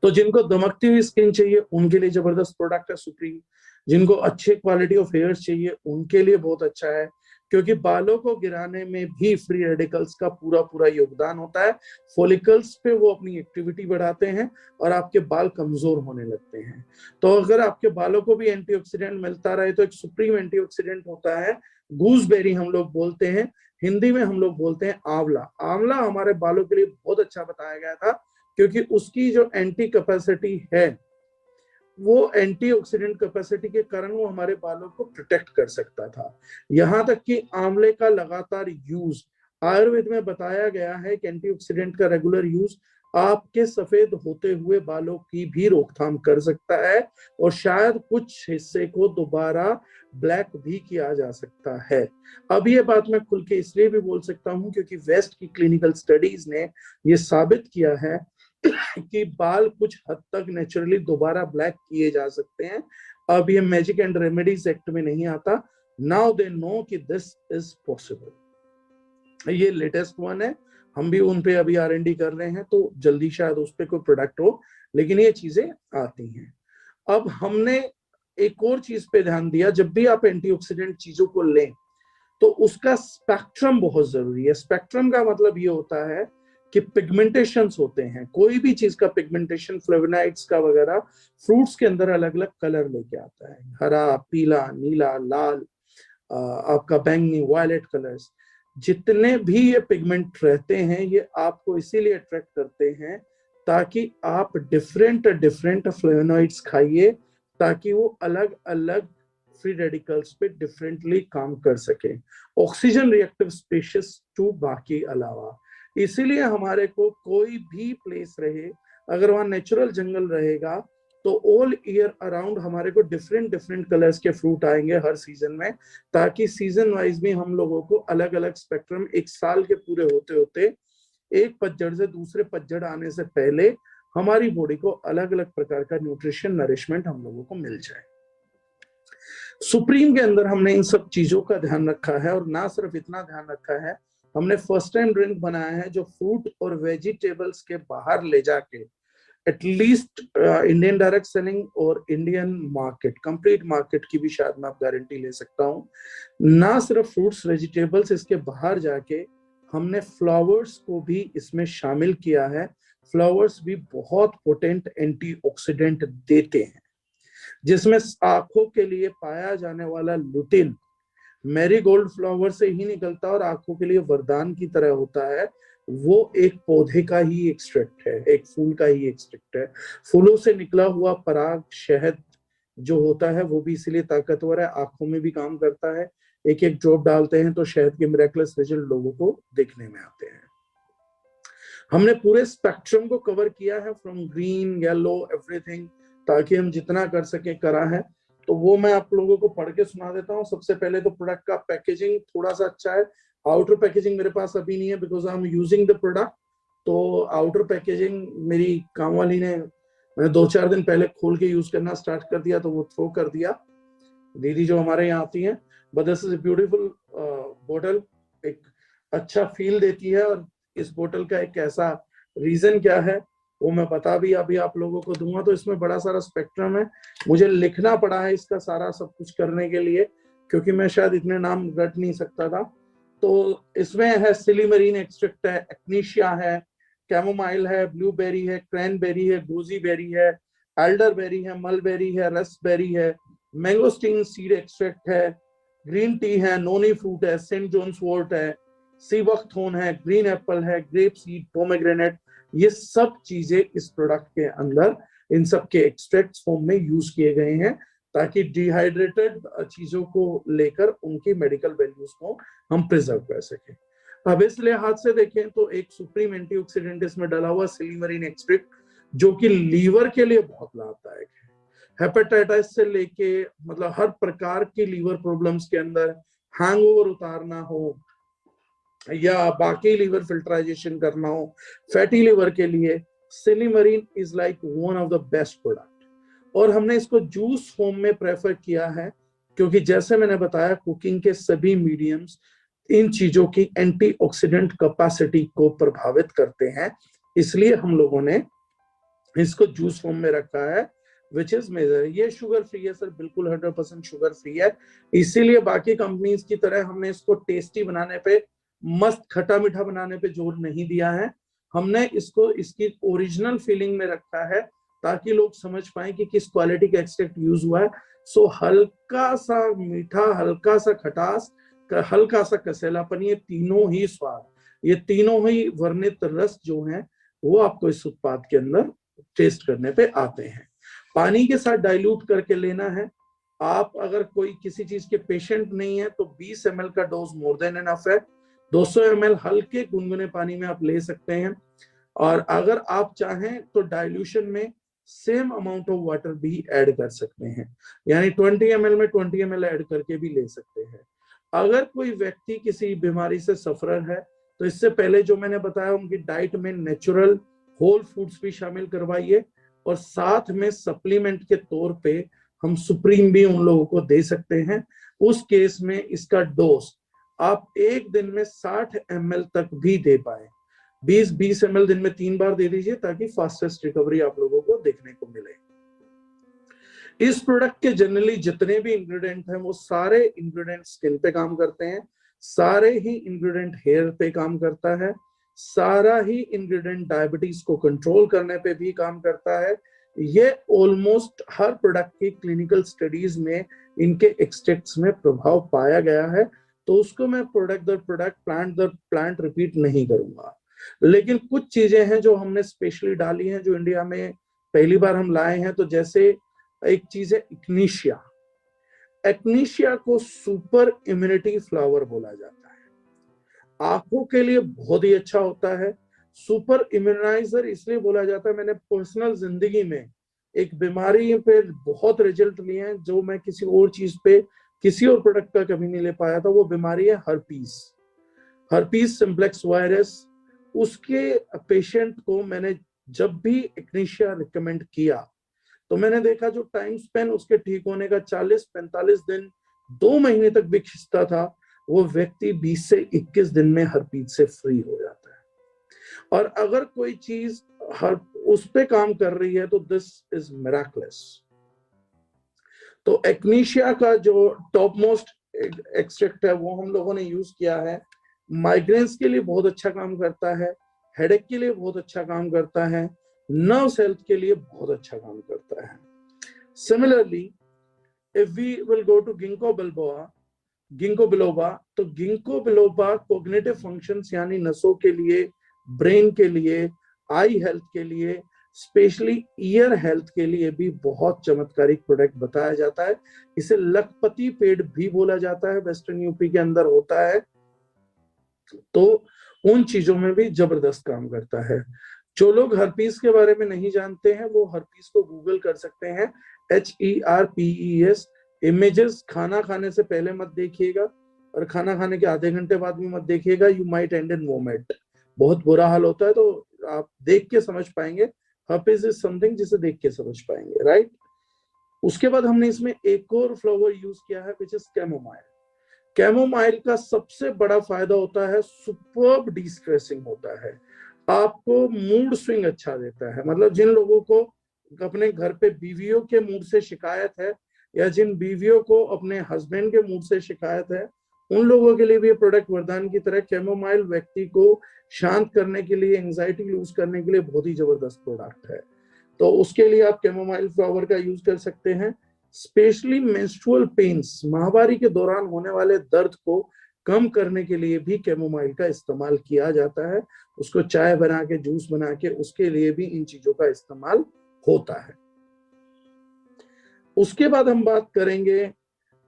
Speaker 1: तो जिनको दमकती हुई स्किन चाहिए उनके लिए जबरदस्त प्रोडक्ट है सुप्रीम। जिनको अच्छे क्वालिटी ऑफ हेयर्स चाहिए उनके लिए बहुत अच्छा है, क्योंकि बालों को गिराने में भी फ्री रेडिकल्स का पूरा पूरा योगदान होता है। फॉलिकल्स पे वो अपनी एक्टिविटी बढ़ाते हैं और आपके बाल कमजोर होने लगते हैं। तो अगर आपके बालों को भी एंटीऑक्सीडेंट मिलता रहे तो एक सुप्रीम एंटीऑक्सीडेंट होता है गूसबेरी, हम लोग बोलते हैं, हिंदी में हम लोग बोलते हैं आंवला। आंवला हमारे बालों के लिए बहुत अच्छा बताया गया था, क्योंकि उसकी जो एंटी कैपेसिटी है वो एंटीऑक्सीडेंट कैपेसिटी के कारण वो हमारे बालों को प्रोटेक्ट कर सकता था। यहां तक कि आंवले का लगातार यूज आयुर्वेद में बताया गया है कि एंटीऑक्सीडेंट का रेगुलर यूज आपके सफेद होते हुए बालों की भी रोकथाम कर सकता है, और शायद कुछ हिस्से को दोबारा ब्लैक भी किया जा सकता है। अब ये बात मैं खुल के इसलिए भी बोल सकता हूं क्योंकि वेस्ट की क्लिनिकल स्टडीज ने ये साबित किया है कि बाल कुछ हद तक नेचुरली दोबारा ब्लैक किए जा सकते हैं। अब ये मैजिक एंड रेमेडीज एक्ट में नहीं आता। नाउ दे नो कि दिस इज पॉसिबल। ये लेटेस्ट वन है, हम भी उन पे अभी R&D कर रहे हैं, तो जल्दी शायद उस पे कोई प्रोडक्ट हो, लेकिन ये चीजें आती हैं। अब हमने एक और चीज पे ध्यान दिया, जब भी आप एंटीऑक्सीडेंट चीजों को लें तो उसका स्पेक्ट्रम बहुत जरूरी है। स्पेक्ट्रम का मतलब ये होता है कि पिगमेंटेशंस होते हैं, कोई भी चीज का पिगमेंटेशन, फ्लेवोनाइड्स का वगैरह, फ्रूट्स के अंदर अलग अलग कलर लेके आता है, हरा, पीला, नीला, लाल, आपका बैंगनी, वायलेट कलर्स। जितने भी ये पिगमेंट रहते हैं ये आपको इसीलिए अट्रैक्ट करते हैं ताकि आप डिफरेंट डिफरेंट फ्लेवोनॉइड्स खाइए, ताकि वो अलग अलग फ्री रेडिकल्स पे डिफरेंटली काम कर सके, ऑक्सीजन रिएक्टिव स्पीशीज टू बाकी अलावा। इसीलिए हमारे को कोई भी प्लेस रहे, अगर वहां नेचुरल जंगल रहेगा तो ऑल ईयर अराउंड हमारे को डिफरेंट डिफरेंट कलर्स के फ्रूट आएंगे हर सीजन में, ताकि सीजन वाइज भी हम लोगों को अलग अलग स्पेक्ट्रम, एक साल के पूरे होते होते एक पतझड़ से दूसरे पतझड़ आने से पहले हमारी बॉडी को अलग अलग प्रकार का न्यूट्रिशन, नरिशमेंट हम लोगों को मिल जाए। सुप्रीम के अंदर हमने इन सब चीजों का ध्यान रखा है, और ना सिर्फ इतना ध्यान रखा है, हमने फर्स्ट टाइम ड्रिंक बनाया है जो फ्रूट और वेजिटेबल्स के बाहर ले जाके एटलीस्ट इंडियन डायरेक्ट सेलिंग और इंडियन मार्केट, कंप्लीट मार्केट की भी शायद मैं आप गारंटी ले सकता हूँ। ना सिर्फ फ्रूट्स वेजिटेबल्स, इसके बाहर जाके हमने फ्लावर्स को भी इसमें शामिल किया है। फ्लावर्स भी बहुत पोटेंट एंटीऑक्सीडेंट देते हैं, जिसमें आंखों के लिए पाया जाने वाला लुटिन मैरीगोल्ड फ्लावर से ही निकलता और आंखों के लिए वरदान की तरह होता है। वो एक पौधे का ही एक्सट्रैक्ट है, एक फूल का ही एक्सट्रैक्ट है। फूलों से निकला हुआ पराग, शहद जो होता है वो भी इसीलिए ताकतवर है, आंखों में भी काम करता है। एक एक ड्रॉप डालते हैं तो शहद के मिरेकलस रिजल्ट लोगों को देखने में आते हैं। हमने पूरे स्पेक्ट्रम को कवर किया है, फ्रॉम ग्रीन, येलो, एवरीथिंग, ताकि हम जितना कर सके करा है। तो वो मैं आप लोगों को पढ़ के सुना देता हूँ। सबसे पहले तो प्रोडक्ट का पैकेजिंग थोड़ा सा अच्छा है। आउटर पैकेजिंग मेरे पास अभी नहीं है because I am using the product. तो आउटर पैकेजिंग मेरी काम वाली ने, मैंने 2-4 दिन पहले खोल के यूज करना स्टार्ट कर दिया तो वो थ्रो कर दिया, दीदी जो हमारे यहाँ आती हैं। बट दिस इज ब्यूटीफुल बोतल, एक अच्छा फील देती है। और इस बोतल का एक ऐसा रीजन क्या है वो मैं बता भी अभी आप लोगों को दूंगा। तो इसमें बड़ा सारा स्पेक्ट्रम है, मुझे लिखना पड़ा है इसका सारा सब कुछ करने के लिए, क्योंकि मैं शायद इतने नाम रट नहीं सकता था। तो इसमें है सिलीमरीन एक्सट्रैक्ट है, एक्नीशिया है, कैमोमाइल है, ब्लूबेरी है, क्रैनबेरी है, गोजीबेरी है, एल्डरबेरी है, मलबेरी है, रसबेरी है, मैंगोस्टीन सीड एक्सट्रैक्ट है, ग्रीन टी है, नोनी फ्रूट है, सेंट जोन्स वोर्ट है, सीवकथोन है, ग्रीन एप्पल है, ग्रेप सीड, पोमेग्रेनेट। ये सब चीजें इस प्रोडक्ट के अंदर इन सब के एक्सट्रैक्ट फॉर्म में यूज किए गए हैं, ताकि डिहाइड्रेटेड चीजों को लेकर उनकी मेडिकल वैल्यूज को हम प्रिजर्व कर सकें। अब इस लिहाज से देखें तो एक सुप्रीम एंटीऑक्सीडेंट इसमें डाला हुआ सिलीमरीन एक्सट्रैक्ट, जो कि लीवर के लिए बहुत लाभदायक है। हेपेटाइटिस से लेके मतलब हर प्रकार की लीवर प्रॉब्लम्स के अंदर हैंगओवर उतारना हो या बाकी लीवर फिल्टराइजेशन करना हो, फैटी लिवर के लिए silymarin is like one of the best product. और हमने इसको जूस फॉर्म में प्रेफर किया है क्योंकि जैसे मैंने बताया कुकिंग के सभी मीडियम्स इन चीजों की एंटीऑक्सीडेंट कैपेसिटी को प्रभावित करते हैं, इसलिए हम लोगों ने इसको जूस फॉर्म में रखा है विच इज मेजर। ये शुगर फ्री है सर, बिल्कुल 100% शुगर फ्री है, इसीलिए बाकी कंपनीज की तरह हमने इसको टेस्टी बनाने पे, मस्त खट्टा मीठा बनाने पे जोर नहीं दिया है। हमने इसको इसकी ओरिजिनल फीलिंग में रखा है ताकि लोग समझ पाए कि किस क्वालिटी का एक्सट्रैक्ट यूज हुआ है। सो हल्का सा मीठा, हल्का सा खटास, हल्का सा कसेलापन, ये तीनों ही स्वाद, ये तीनों ही वर्णित रस जो हैं वो आपको इस उत्पाद के अंदर टेस्ट करने पे आते हैं। पानी के साथ डाइल्यूट करके लेना है। आप अगर कोई किसी चीज के पेशेंट नहीं है तो 20 ml का डोज मोर देन एनफ है। 200 ml हल्के गुनगुने पानी में आप ले सकते हैं, और अगर आप चाहें तो डाइल्यूशन में सेम अमाउंट ऑफ वाटर भी ऐड कर सकते हैं, यानी 20 ml में 20 ml ऐड करके भी ले सकते हैं। अगर कोई व्यक्ति किसी बीमारी से सफरर है तो इससे पहले जो मैंने बताया उनकी डाइट में नेचुरल होल फूड्स भी शामिल करवाइए, और साथ में सप्लीमेंट के तौर पे हम सुप्रीम भी उन लोगों को दे सकते हैं। उस केस में इसका डोज आप एक दिन में 60 ml तक भी दे पाए। 20 ml दिन में 3 बार दे दीजिए ताकि फास्टेस्ट रिकवरी आप लोगों को देखने को मिले। इस प्रोडक्ट के जनरली जितने भी इंग्रेडिएंट हैं वो सारे इंग्रेडिएंट स्किन पे काम करते हैं, सारे ही इंग्रेडिएंट हेयर पे काम करता है, सारा ही इंग्रेडिएंट डायबिटीज को कंट्रोल करने पे भी काम करता है। ये ऑलमोस्ट हर प्रोडक्ट की क्लिनिकल स्टडीज में इनके एक्सट्रैक्ट्स में प्रभाव पाया गया है, तो उसको मैं प्रोडक्ट दर प्रोडक्ट, प्लांट दर प्लांट रिपीट नहीं करूंगा। लेकिन कुछ चीजें हैं जो हमने स्पेशली डाली हैं, जो इंडिया में पहली बार हम लाए हैं। तो जैसे एक चीज है इग्निशिया। एक्नीशिया को सुपर इम्यूनिटी फ्लावर बोला जाता है, आंखों के लिए बहुत ही अच्छा होता है। सुपर इम्यूनाइजर इसलिए बोला जाता है, मैंने पर्सनल जिंदगी में एक बीमारी पे बहुत रिजल्ट लिए हैं जो मैं किसी और चीज पे, किसी और प्रोडक्ट का कभी नहीं ले पाया था। वो बीमारी है हर्पीस, हर्पीस सिम्प्लेक्स वायरस। उसके पेशेंट को मैंने जब भी एक्नीशिया रिकमेंड किया तो मैंने देखा जो टाइम स्पेन उसके ठीक होने का 40-45 दिन, 2 महीने तक भी खिंचता था, वो व्यक्ति 20 से 21 दिन में हर्पीस से फ्री हो जाता है। और अगर कोई चीज उस पे काम कर रही है तो दिस इज मिराकुलस। तो एक्नीशिया का जो टॉप मोस्ट एक्सट्रैक्ट है वो हम लोगों ने यूज किया है। माइग्रेन्स के लिए बहुत अच्छा काम करता है, हेडेक के लिए बहुत अच्छा काम करता है, नर्व्स हेल्थ के लिए बहुत अच्छा काम करता है। Similarly if we will go to ginkgo biloba, तो गिंको बिलोबा कोग्निटिव फंक्शंस यानी नसों के लिए, ब्रेन के लिए, आई हेल्थ के लिए, स्पेशली ईयर हेल्थ के लिए भी बहुत चमत्कारिक प्रोडक्ट बताया जाता है। इसे लखपति पेड़ भी बोला जाता है, वेस्टर्न यूपी के अंदर होता है। तो उन चीजों में भी जबरदस्त काम करता है। जो लोग हर्पीस के बारे में नहीं जानते हैं वो हर्पीस को गूगल कर सकते हैं, HERPES। इमेजेस खाना खाने से पहले मत देखिएगा और खाना खाने के आधे घंटे बाद भी मत देखिएगा, you might and in vomit, बहुत बुरा हाल होता है। तो आप देख के समझ पाएंगे, हर्पीस इज समथिंग जिसे देख के समझ पाएंगे, राइट। उसके बाद हमने इसमें एक और फ्लावर यूज किया है विच इज कैमोमाइल। कैमोमाइल का सबसे बड़ा फायदा होता है सुपर्ब डिस्ट्रेसिंग होता है, आपको मूड स्विंग अच्छा देता है। मतलब जिन लोगों को अपने घर पे बीवियों के मूड से शिकायत है, या जिन बीवियों को अपने हस्बैंड के मूड से शिकायत है, उन लोगों के लिए भी ये प्रोडक्ट वरदान की तरह। कैमोमाइल व्यक्ति को शांत करने के लिए, एंजाइटी लूज करने के लिए बहुत ही जबरदस्त प्रोडक्ट है। तो उसके लिए आप कैमोमाइल फ्लावर का यूज कर सकते हैं। स्पेशली मेंस्ट्रुअल पेन्स, माहवारी के दौरान होने वाले दर्द को कम करने के लिए भी कैमोमाइल का इस्तेमाल किया जाता है। उसको चाय बना के, जूस बना के, उसके लिए भी इन चीजों का इस्तेमाल होता है। उसके बाद हम बात करेंगे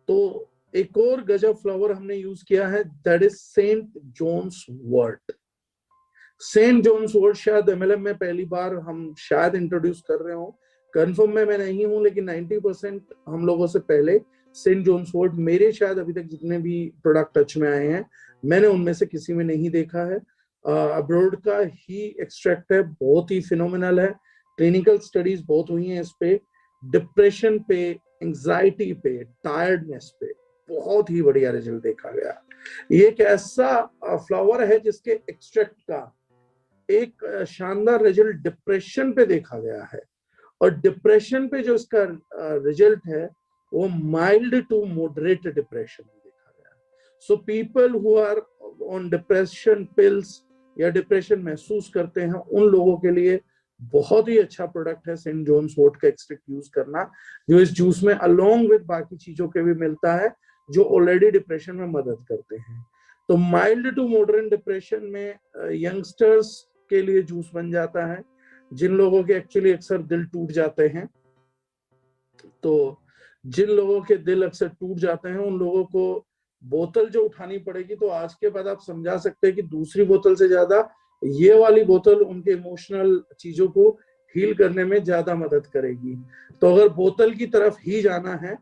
Speaker 1: तो एक और गजब फ्लावर हमने यूज किया है, that is Saint John's wort. Saint John's wort शायद MLM में पहली बार हम शायद इंट्रोड्यूस कर रहे हो, कंफर्म में मैं नहीं हूं, लेकिन 90% हम लोगों से पहले सेंट जॉन्स वोर्ट, मेरे शायद अभी तक जितने भी प्रोडक्ट टच में आए हैं मैंने उनमें से किसी में नहीं देखा है। अब्रॉड का ही एक्सट्रैक्ट है, बहुत ही फिनोमिनल है। क्लिनिकल स्टडीज बहुत हुई हैं इस पे, डिप्रेशन पे, एंजाइटी पे, टायर्डनेस पे बहुत ही बढ़िया रिजल्ट देखा गया। ये एक ऐसा फ्लावर है जिसके एक्सट्रैक्ट का एक शानदार रिजल्ट डिप्रेशन पे देखा गया है, और डिप्रेशन पे जो इसका रिजल्ट है वो माइल्ड टू मॉडरेट डिप्रेशन में देखा गया। So people who are on depression pills या डिप्रेशन महसूस करते हैं उन लोगों के लिए बहुत ही अच्छा प्रोडक्ट है सेंट जॉन्स वोट का एक्सट्रैक्ट यूज करना, जो इस जूस में अलोंग विद बाकी चीजों के भी मिलता है जो ऑलरेडी डिप्रेशन में मदद करते हैं। तो माइल्ड टू मॉडरेट डिप्रेशन में यंगस्टर्स के लिए जूस बन जाता है, जिन लोगों के एक्चुअली अक्सर दिल टूट जाते हैं। तो जिन लोगों के दिल अक्सर टूट जाते हैं उन लोगों को बोतल जो उठानी पड़ेगी, तो आज के बाद आप समझा सकते हैं कि दूसरी बोतल से ज्यादा ये वाली बोतल उनके इमोशनल चीजों को हील करने में ज्यादा मदद करेगी। तो अगर बोतल की तरफ ही जाना है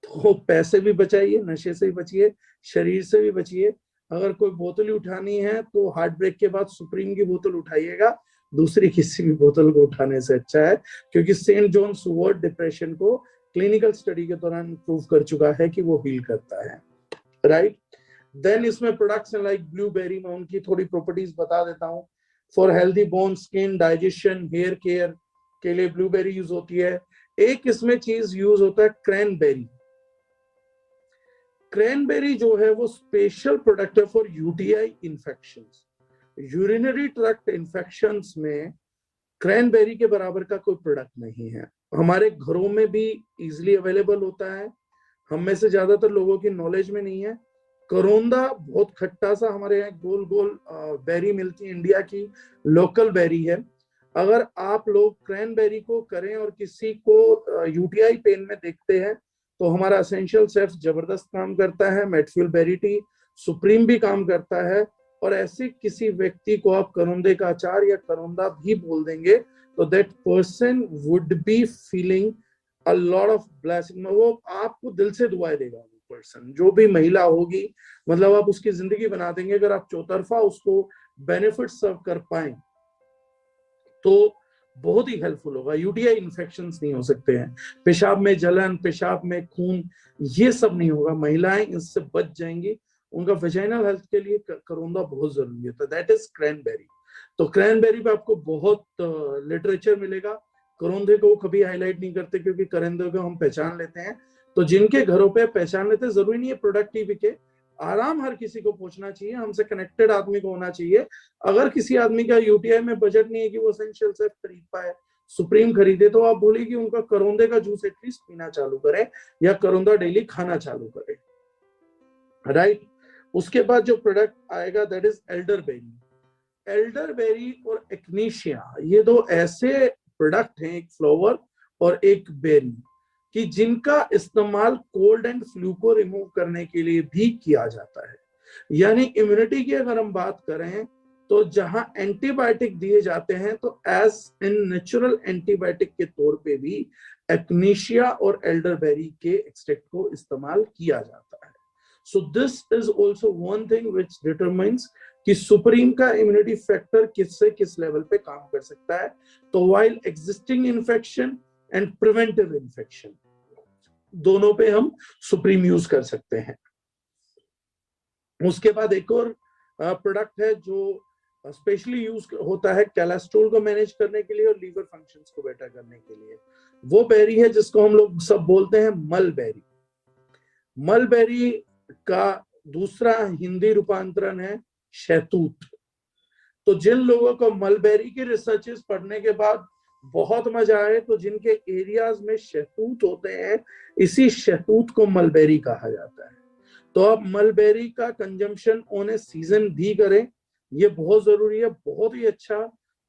Speaker 1: तो पैसे भी बचाइए, नशे से भी बचिए, शरीर से भी बचिए। अगर कोई बोतल ही उठानी है तो हार्ट ब्रेक के बाद सुप्रीम की बोतल उठाइएगा, दूसरी किसी भी बोतल को उठाने से अच्छा है, क्योंकि सेंट जॉन्स वोर्ट डिप्रेशन को क्लिनिकल स्टडी के दौरान प्रूव कर चुका है कि वो हील करता है, राइट। देन इसमें प्रोडक्ट्स लाइक ब्लूबेरी, में उनकी थोड़ी प्रॉपर्टीज बता देता हूँ। For healthy bone, skin, digestion, hair care के लिए ब्लूबेरी यूज होती है। एक इसमें चीज यूज होता है क्रैनबेरी। क्रैनबेरी जो है वो स्पेशल प्रोडक्ट है for UTI infections. Urinary tract infections में क्रैनबेरी के बराबर का कोई प्रोडक्ट नहीं है। हमारे घरों में भी इजीली अवेलेबल होता है, हम में से ज्यादातर लोगों की नॉलेज में नहीं है। करोंदा बहुत खट्टा सा हमारे यहाँ गोल गोल बेरी मिलती है, इंडिया की लोकल बेरी है। अगर आप लोग क्रैनबेरी को करें और किसी को यूटीआई पेन में देखते हैं तो हमारा एसेंशियल सेफ जबरदस्त काम करता है, मेटफ्यूल बेरी टी सुप्रीम भी काम करता है। और ऐसे किसी व्यक्ति को आप करौंदे का अचार या करौंदा भी बोल देंगे तो that person would be feeling a lot of blessing. वो आपको दिल से दुआएं देगा, वो पर्सन जो भी महिला होगी, मतलब आप उसकी जिंदगी बना देंगे अगर आप चौतरफा उसको बेनिफिट सर्व कर पाए तो बहुत ही हेल्पफुल होगा। यूटीआई इन्फेक्शंस नहीं हो सकते हैं, पेशाब में जलन, पेशाब में खून, ये सब नहीं होगा, महिलाएं इससे बच जाएंगी। उनका वेजाइनल हेल्थ के लिए करौंदा बहुत जरूरी है, तो दैट इज क्रैनबेरी। तो क्रैनबेरी पे आपको बहुत लिटरेचर मिलेगा। करौंदे को कभी हाईलाइट नहीं करते क्योंकि करौंदे को हम पहचान लेते हैं। तो जिनके घरों पे पहचान लेते हैं, जरूरी नहीं है प्रोडक्ट ही बिके, आराम हर किसी को पहुंचना चाहिए, हमसे कनेक्टेड आदमी को होना चाहिए। अगर किसी आदमी का यूटीआई में बजट नहीं है कि वो एसेंशियल सेफ खरीद पाए, सुप्रीम खरीदे, तो आप बोले कि उनका करौंदे का जूस एटलीस्ट पीना चालू करें या करौंदा डेली खाना चालू करें, राइट। उसके बाद जो प्रोडक्ट आएगा दैट इज एल्डरबेरी। एल्डरबेरी और एक्नीशिया, ये दो ऐसे प्रोडक्ट हैं, एक फ्लावर और एक बेरी, कि जिनका इस्तेमाल कोल्ड एंड फ्लू को रिमूव करने के लिए भी किया जाता है। यानी इम्यूनिटी की अगर हम बात करें तो जहां एंटीबायोटिक दिए जाते हैं तो एज इन नेचुरल एंटीबायोटिक के तौर पे भी एक्नीशिया और एल्डरबेरी के एक्सट्रैक्ट को इस्तेमाल किया जाता है। So this is also one thing which determines कि सुप्रीम का इम्यूनिटी फैक्टर किस से किस लेवल पे काम कर सकता है। तो while existing infection and preventive infection, दोनों पे हम सुप्रीम यूज कर सकते हैं। उसके बाद एक और प्रोडक्ट है जो स्पेशली यूज होता है कोलेस्ट्रॉल को मैनेज करने के लिए और लीवर फंक्शंस को बेटर करने के लिए। वो बेरी है जिसको हम लोग सब बोलते हैं मलबेरी। मलबेरी का दूसरा हिंदी रूपांतरण है शहतूत। तो जिन लोगों को मलबेरी की रिसर्चेस पढ़ने के बाद बहुत मजा आए, तो जिनके एरियाज में शहतूत होते हैं, इसी शहतूत को मलबेरी कहा जाता है। तो आप मलबेरी का कंजम्पशन ऑन ए सीजन भी करें, ये बहुत जरूरी है। बहुत ही अच्छा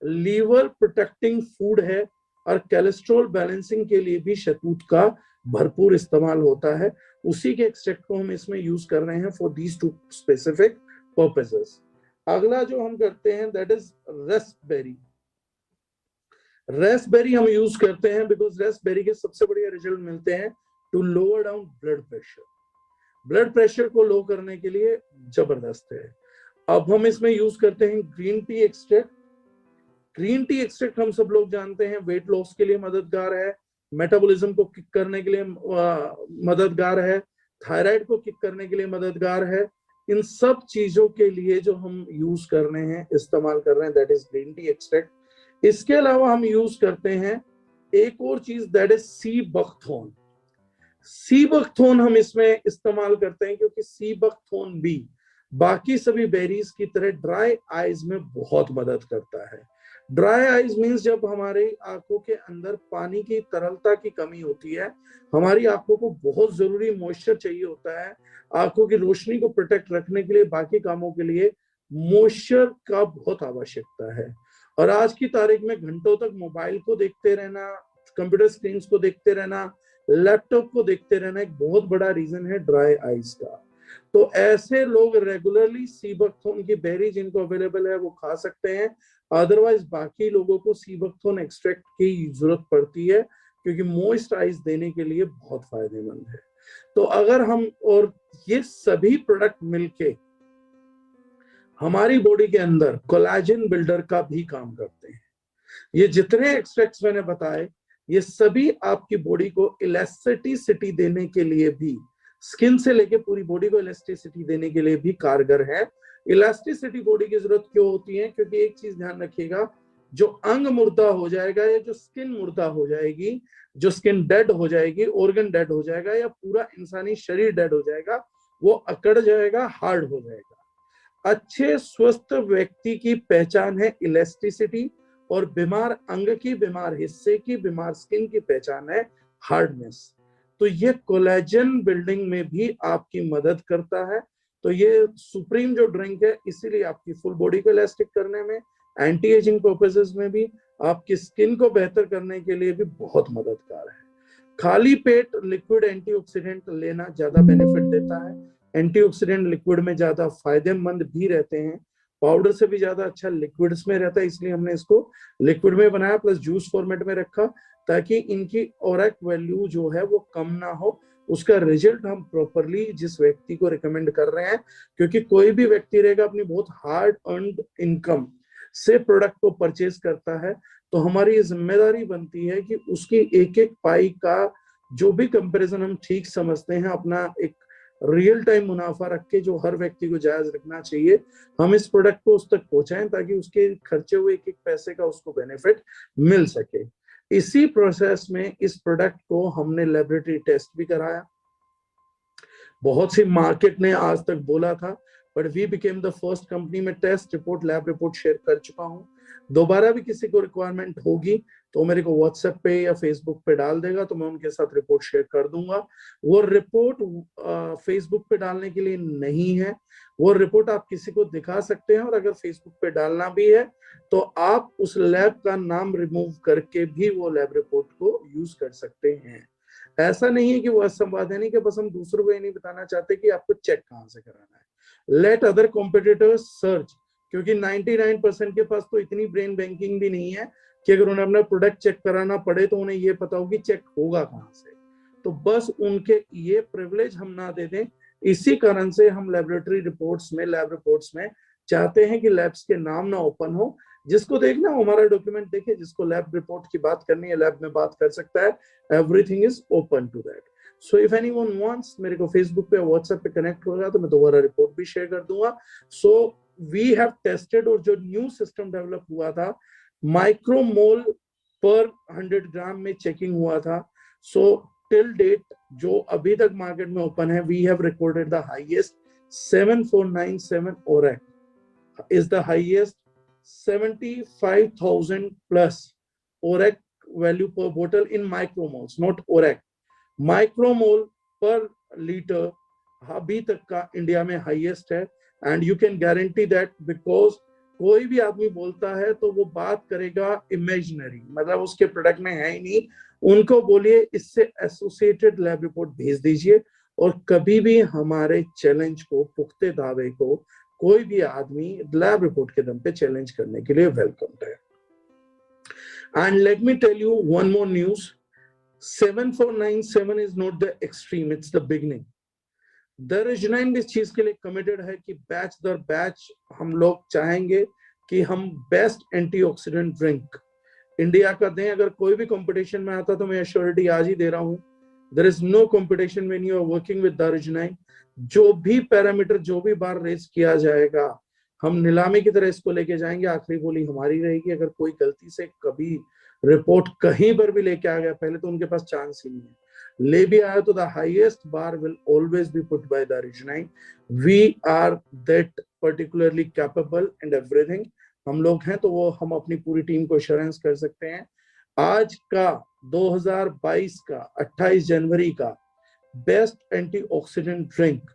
Speaker 1: लीवर प्रोटेक्टिंग फूड है और कोलेस्ट्रॉल बैलेंसिंग के लिए भी शहतूत का भरपूर इस्तेमाल होता है। उसी के एक्सट्रैक्ट को हम इसमें यूज कर रहे हैं for these two specific purposes. अगला जो हम करते हैं दैट इज रस्पबेरी। रेस्पबेरी हम यूज करते हैं बिकॉज रेस्पबेरी के सबसे बढ़िया रिजल्ट मिलते हैं to lower down blood pressure. Blood pressure को लो करने के लिए जबरदस्त है। अब हम इसमें यूज करते हैं green tea extract. Green tea extract हम सब लोग जानते हैं वेट लॉस के लिए मददगार है, मेटाबॉलिज्म को किक करने के लिए मददगार है, थायराइड को किक करने के लिए मददगार है। इन सब चीजों के लिए जो हम यूज कर रहे हैं, इस्तेमाल कर रहे हैं, that is green tea extract. इसके अलावा हम यूज करते हैं एक और चीज, दैट इज सी बकथोन। सी बकथोन हम इसमें इस्तेमाल करते हैं क्योंकि सी बकथोन भी बाकी सभी बेरीज की तरह ड्राई आईज में बहुत मदद करता है। ड्राई आईज मींस जब हमारी आंखों के अंदर पानी की तरलता की कमी होती है, हमारी आंखों को बहुत जरूरी मॉइस्चर चाहिए होता है आंखों की रोशनी को प्रोटेक्ट रखने के लिए, बाकी कामों के लिए मॉइस्चर का बहुत आवश्यकता है। और आज की तारीख में घंटों तक मोबाइल को देखते रहना, कंप्यूटर स्क्रीन को देखते रहना, लैपटॉप को देखते रहना एक बहुत बड़ा रीजन है ड्राई आईज का। तो ऐसे लोग रेगुलरली सी बकथोन की बेरी जिनको अवेलेबल है वो खा सकते हैं। अदरवाइज बाकी लोगों को सी बकथोन एक्सट्रैक्ट की जरूरत पड़ती है क्योंकि मॉइस्ट आइज देने के लिए बहुत फायदेमंद है। तो अगर हम, और ये सभी प्रोडक्ट मिलके हमारी बॉडी के अंदर कोलेजन बिल्डर का भी काम करते हैं। ये जितने एक्सट्रैक्ट्स मैंने बताए ये सभी आपकी बॉडी को इलास्टिसिटी देने के लिए भी, स्किन से लेके पूरी बॉडी को इलास्टिसिटी देने के लिए भी कारगर है। इलास्टिसिटी बॉडी की जरूरत क्यों होती है? क्योंकि एक चीज ध्यान रखिएगा, जो अंग मुर्दा हो जाएगा या जो स्किन मुर्दा हो जाएगी, जो स्किन डेड हो जाएगी, ऑर्गन डेड हो जाएगा या पूरा इंसानी शरीर डेड हो जाएगा, वो अकड़ जाएगा, हार्ड हो जाएगा। अच्छे स्वस्थ व्यक्ति की पहचान है इलास्टिसिटी, और बीमार अंग की, बीमार हिस्से की, बीमार स्किन की पहचान है हार्डनेस। तो ये कोलेजन बिल्डिंग में भी आपकी मदद करता है। तो ये सुप्रीम जो ड्रिंक है इसीलिए आपकी फुल बॉडी को इलास्टिक करने में, एंटी एजिंग पर्पसेस में भी, आपकी स्किन को बेहतर करने के लिए भी बहुत मददगार है। खाली पेट लिक्विड एंटीऑक्सीडेंट लेना ज्यादा बेनिफिट देता है। एंटीऑक्सीडेंट लिक्विड में ज्यादा फायदेमंद भी रहते हैं, पाउडर से भी ज्यादा अच्छा लिक्विड्स में रहता है, इसलिए हमने इसको लिक्विड में बनाया प्लस जूस फॉर्मेट में रखा ताकि इनकी ओरेक वैल्यू जो है वो कम ना हो। उसका रिजल्ट हम प्रॉपरली जिस व्यक्ति को रिकमेंड कर रहे हैं, क्योंकि कोई भी व्यक्ति रहेगा अपनी बहुत हार्ड अर्नड इनकम से प्रोडक्ट को परचेज करता है, तो हमारी ये जिम्मेदारी बनती है कि उसकी एक एक पाई का जो भी कंपैरिजन हम ठीक समझते हैं, अपना एक रियल टाइम मुनाफा रख के जो हर व्यक्ति को जायज रखना चाहिए, हम इस प्रोडक्ट को उस तक पहुंचाएं ताकि उसके खर्चे हुए एक एक पैसे का उसको बेनिफिट मिल सके। इसी प्रोसेस में इस प्रोडक्ट को हमने लेबोरेटरी टेस्ट भी कराया। बहुत सी मार्केट ने आज तक बोला था, but we became the first company में test report, lab report share कर चुका हूं। दोबारा भी किसी को रिक्वायरमेंट होगी तो मेरे को व्हाट्सएप पे या फेसबुक पे डाल देगा, तो मैं उनके साथ रिपोर्ट शेयर कर दूंगा। वो रिपोर्ट फेसबुक पे डालने के लिए नहीं है, वो रिपोर्ट आप किसी को दिखा सकते हैं, और अगर फेसबुक पे डालना भी है तो आप उस लैब का नाम रिमूव करके भी वो लैब रिपोर्ट को यूज कर सकते हैं। ऐसा नहीं है कि वो असंवैधानिक है, कि बस हम दूसरों को ये नहीं बताना चाहते कि आपको चेक कहाँ से कराना है। लेट अदर कॉम्पिटिटर्स सर्च, क्योंकि 99% के पास तो इतनी ब्रेन बैंकिंग भी नहीं है कि अगर उन्हें अपना प्रोडक्ट चेक कराना पड़े तो उन्हें ये पता हो कि चेक होगा कहाँ से। तो बस उनके ये प्रिविलेज हम ना दे दें, इसी कारण से हम लेबोरेटरी रिपोर्ट्स में, लैब रिपोर्ट्स में चाहते हैं कि लैब्स के नाम ना ओपन हो। जिसको देखना हो हमारा डॉक्यूमेंट देखे, जिसको लैब रिपोर्ट की बात करनी है लैब में बात कर सकता है। Everything is open to that. So if anyone wants, मेरे को फेसबुक पे, व्हाट्सएप पे कनेक्ट होगा तो मैं दोबारा रिपोर्ट भी शेयर कर दूंगा। सो वी हैव टेस्टेड, और जो न्यू सिस्टम डेवलप हुआ था, माइक्रोमोल पर 100 ग्राम में चेकिंग हुआ था। सो टिल डेट जो अभी तक मार्केट में ओपन है, we have recorded the highest 7497 ORAC is the highest, 75,000 plus ORAC value per bottle in micromoles, not ORAC. Micromole per liter अभी तक का इंडिया में हाईएस्ट है, and you can guarantee that because कोई भी आदमी बोलता है तो वो बात करेगा इमेजिनरी, मतलब उसके प्रोडक्ट में है ही नहीं। उनको बोलिए इससे एसोसिएटेड लैब रिपोर्ट भेज दीजिए, और कभी भी हमारे चैलेंज को, पुख्ते दावे को कोई भी आदमी लैब रिपोर्ट के दम पे चैलेंज करने के लिए वेलकम है। And let me tell you one more news. 7497 is not the extreme, it's the beginning. Darajnain इस चीज के लिए कमिटेड है कि बैच दर बैच हम लोग चाहेंगे कि हम बेस्ट एंटीऑक्सीडेंट ड्रिंक इंडिया का दें। अगर कोई भी कंपटीशन में आता तो मैं एश्योरिटी आज ही दे रहा हूं, there is no competition when you are working with दारुजनाइन। जो भी पैरामीटर, जो भी बार रेस किया जाएगा, हम नीलामी की तरह इसको लेके जाएंगे। आखिरी बोली हमारी रहेगी। अगर कोई गलती से कभी रिपोर्ट कहीं पर भी लेके आ गया, पहले तो उनके पास चांस ही नहीं है, ले भी आया तो the highest bar will always be put by दारुजनाइन। We are that particularly capable and everything. हम लोग हैं तो वो हम अपनी पूरी टीम को एश्योरेंस कर सकते हैं। आज का 2022 का 28 जनवरी का बेस्ट एंटीऑक्सीडेंट ड्रिंक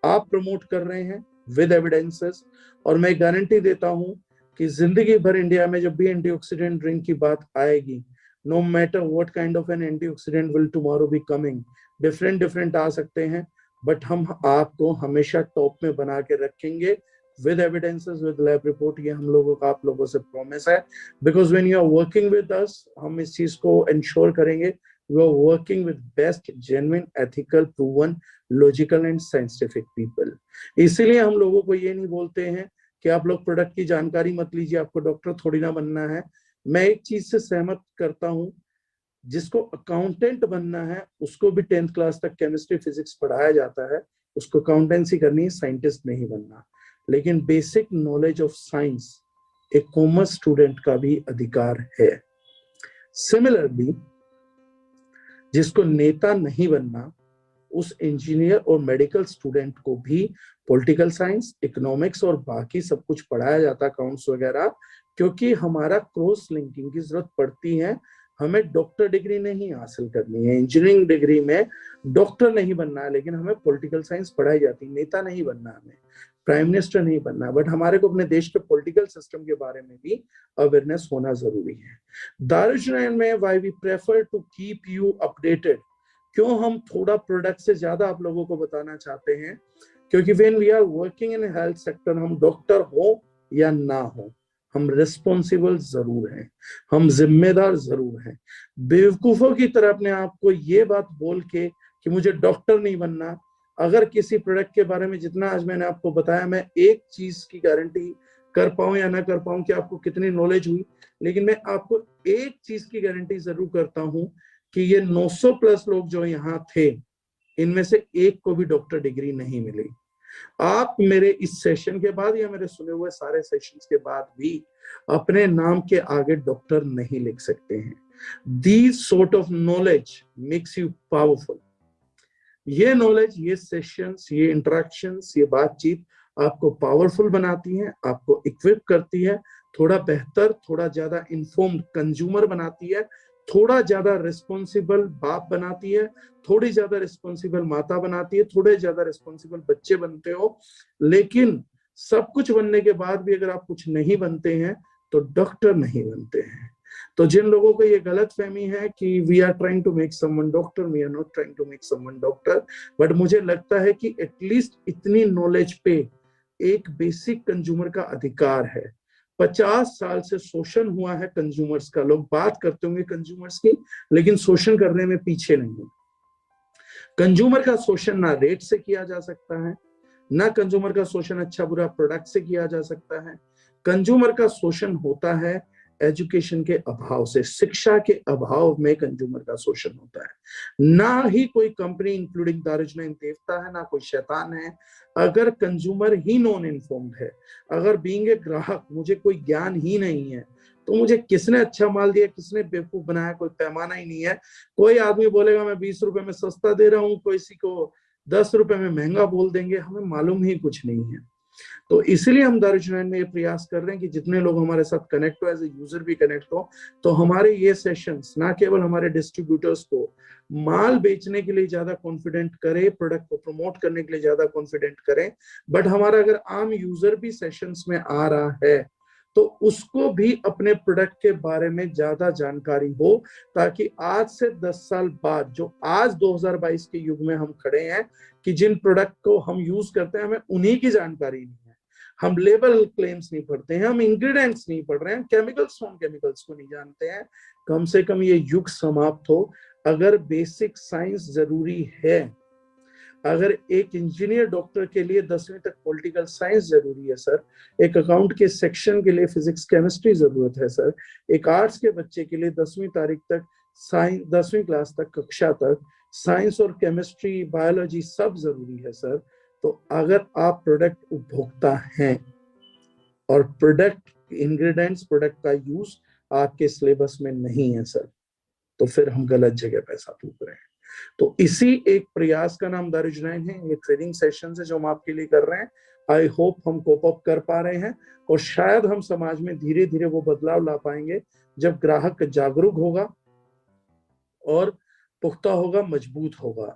Speaker 1: आप प्रमोट कर रहे हैं विद एविडेंसेस, और मैं गारंटी देता हूं कि जिंदगी भर इंडिया में जब भी एंटीऑक्सीडेंट ड्रिंक की बात आएगी, no matter what kind of an antioxidant will tomorrow be coming, different आ सकते हैं, बट हम आपको हमेशा टॉप में बना के रखेंगे with evidences, with lab report। ये हम लोगों का आप लोगों से प्रॉमिस है, because when you are working with us, हम इस चीज को ensure करेंगे we are working with best, genuine, ethical, proven, logical and scientific people। इसीलिए हम लोगों को ये नहीं बोलते हैं कि आप लोग प्रोडक्ट की जानकारी मत लीजिए, आपको डॉक्टर थोड़ी ना बनना है। मैं एक चीज से सहमत करता हूँ, जिसको अकाउंटेंट बनना है उसको भी 10th क्लास तक केमिस्ट्री फिजिक्स पढ़ाया जाता है, उसको अकाउंटेंसी करनी है, साइंटिस्ट नहीं बनना। लेकिन बेसिक नॉलेज ऑफ साइंस एक कॉमर्स स्टूडेंट का भी अधिकार है। सिमिलरली जिसको नेता नहीं बनना, उस इंजीनियर और मेडिकल स्टूडेंट को भी पॉलिटिकल साइंस, इकोनॉमिक्स और बाकी सब कुछ पढ़ाया जाता, अकाउंट्स वगैरह, क्योंकि हमारा क्रॉस लिंकिंग की जरूरत पड़ती है। हमें डॉक्टर डिग्री नहीं हासिल करनी है, इंजीनियरिंग डिग्री में डॉक्टर नहीं बनना है, लेकिन हमें पॉलिटिकल साइंस पढ़ाई जाती है। नेता नहीं बनना, हमें प्राइम मिनिस्टर नहीं बनना, बट हमारे को अपने देश के पॉलिटिकल सिस्टम के बारे में भी अवेयरनेस होना जरूरी है। दारुजनाइन में why we prefer to keep you updated, क्यों हम थोड़ा प्रोडक्ट से ज्यादा आप लोगों को बताना चाहते हैं, क्योंकि when we are working in health sector, हम डॉक्टर हो या ना हो, हम रिस्पॉन्सिबल जरूर हैं, हम जिम्मेदार जरूर हैं। बेवकूफों की तरह अपने आप को ये बात बोल के कि मुझे डॉक्टर नहीं बनना, अगर किसी प्रोडक्ट के बारे में जितना आज मैंने आपको बताया, मैं एक चीज की गारंटी कर पाऊं या ना कर पाऊं कि आपको कितनी नॉलेज हुई, लेकिन मैं आपको एक चीज की गारंटी जरूर करता हूं कि ये 900 प्लस लोग जो यहाँ थे, इनमें से एक को भी डॉक्टर डिग्री नहीं मिली। आप मेरे इस सेशन के बाद या मेरे सुने हुए सारे सेशंस के बाद भी अपने नाम के आगे डॉक्टर नहीं लिख सकते हैं। These sort of knowledge makes you powerful। ये नॉलेज, ये सेशंस, ये इंटरेक्शंस, ये बातचीत आपको पावरफुल बनाती है, आपको इक्विप करती है, थोड़ा बेहतर, थोड़ा ज्यादा इन्फॉर्म्ड कंज्यूमर बनाती है, थोड़ा ज्यादा रिस्पॉन्सिबल बाप बनाती है, थोड़ी ज्यादा रिस्पॉन्सिबल माता बनाती है, थोड़े ज्यादा रिस्पॉन्सिबल बच्चे बनते हो। लेकिन सब कुछ बनने के बाद भी अगर आप कुछ नहीं बनते हैं तो डॉक्टर नहीं बनते हैं। तो जिन लोगों को ये गलत फहमी है कि we are trying to make someone doctor, we are not trying to make someone doctor, but मुझे लगता है कि एटलीस्ट इतनी नॉलेज पे एक बेसिक कंज्यूमर का अधिकार है। 50 साल से शोषण हुआ है कंज्यूमर्स का, लोग बात करते होंगे कंज्यूमर्स की, लेकिन शोषण करने में पीछे नहीं है। कंज्यूमर का शोषण ना रेट से किया जा सकता है, ना कंज्यूमर का शोषण अच्छा बुरा प्रोडक्ट से किया जा सकता है। कंज्यूमर का शोषण होता है एजुकेशन के अभाव से, शिक्षा के अभाव में कंज्यूमर का शोषण होता है। ना ही कोई कंपनी इंक्लूडिंग दारुजनाइन देवता है, ना कोई शैतान है। अगर कंज्यूमर ही नॉन इन्फॉर्म्ड है, अगर बीइंग ए ग्राहक मुझे कोई ज्ञान ही नहीं है, तो मुझे किसने अच्छा माल दिया, किसने बेवकूफ बनाया, कोई पैमाना ही नहीं है। कोई आदमी बोलेगा मैं 20 रुपए में सस्ता दे रहा हूँ, किसी को 10 रुपए में महंगा बोल देंगे, हमें मालूम ही कुछ नहीं है। तो इसलिए हम दारुजनाइन में ये प्रयास कर रहे हैं कि जितने लोग हमारे साथ कनेक्ट हो, एज ए यूजर भी कनेक्ट हो, तो हमारे ये सेशंस ना केवल हमारे डिस्ट्रीब्यूटर्स को माल बेचने के लिए ज्यादा कॉन्फिडेंट करे, प्रोडक्ट को प्रमोट करने के लिए ज्यादा कॉन्फिडेंट करें, बट हमारा अगर आम यूजर भी सेशंस में आ रहा है तो उसको भी अपने प्रोडक्ट के बारे में ज्यादा जानकारी हो, ताकि आज से 10 साल बाद, जो आज 2022 के युग में हम खड़े हैं, कि जिन प्रोडक्ट को हम यूज करते हैं हमें उन्हीं की जानकारी नहीं है, हम लेबल क्लेम्स नहीं पढ़ते हैं, हम इंग्रेडिएंट्स नहीं पढ़ रहे हैं, केमिकल्स नॉन केमिकल्स को नहीं जानते हैं। कम से कम ये युग समाप्त हो। अगर बेसिक साइंस जरूरी है, अगर एक इंजीनियर डॉक्टर के लिए 10वीं तक पॉलिटिकल साइंस जरूरी है सर, एक अकाउंट के सेक्शन के लिए फिजिक्स केमिस्ट्री जरूरत है सर, एक आर्ट्स के बच्चे के लिए 10वीं तारीख तक साइंस, 10वीं क्लास तक, कक्षा तक साइंस और केमिस्ट्री बायोलॉजी सब जरूरी है सर। तो अगर आप प्रोडक्ट उपभोक्ता हैं और प्रोडक्ट इंग्रेडिएंट्स, प्रोडक्ट का यूज आपके सिलेबस में नहीं है सर, तो फिर हम गलत जगह पैसा फूक रहे हैं। तो इसी एक प्रयास का नाम दारुजनाइन है। ये ट्रेनिंग सेशन है जो हम आपके लिए कर रहे हैं। आई होप हम कोप अप कर पा रहे हैं, और शायद हम समाज में धीरे धीरे वो बदलाव ला पाएंगे जब ग्राहक जागरूक होगा और पुख्ता होगा, मजबूत होगा।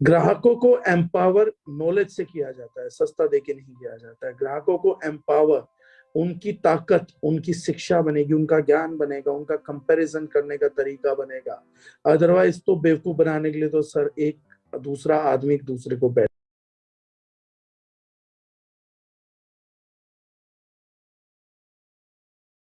Speaker 1: ग्राहकों को एम्पावर नॉलेज से किया जाता है, सस्ता देके नहीं किया जाता है। ग्राहकों को एम्पावर, उनकी ताकत, उनकी शिक्षा बनेगी, उनका ज्ञान बनेगा, उनका कंपैरिजन करने का तरीका बनेगा। अदरवाइज तो बेवकूफ बनाने के लिए तो सर एक दूसरा आदमी एक दूसरे को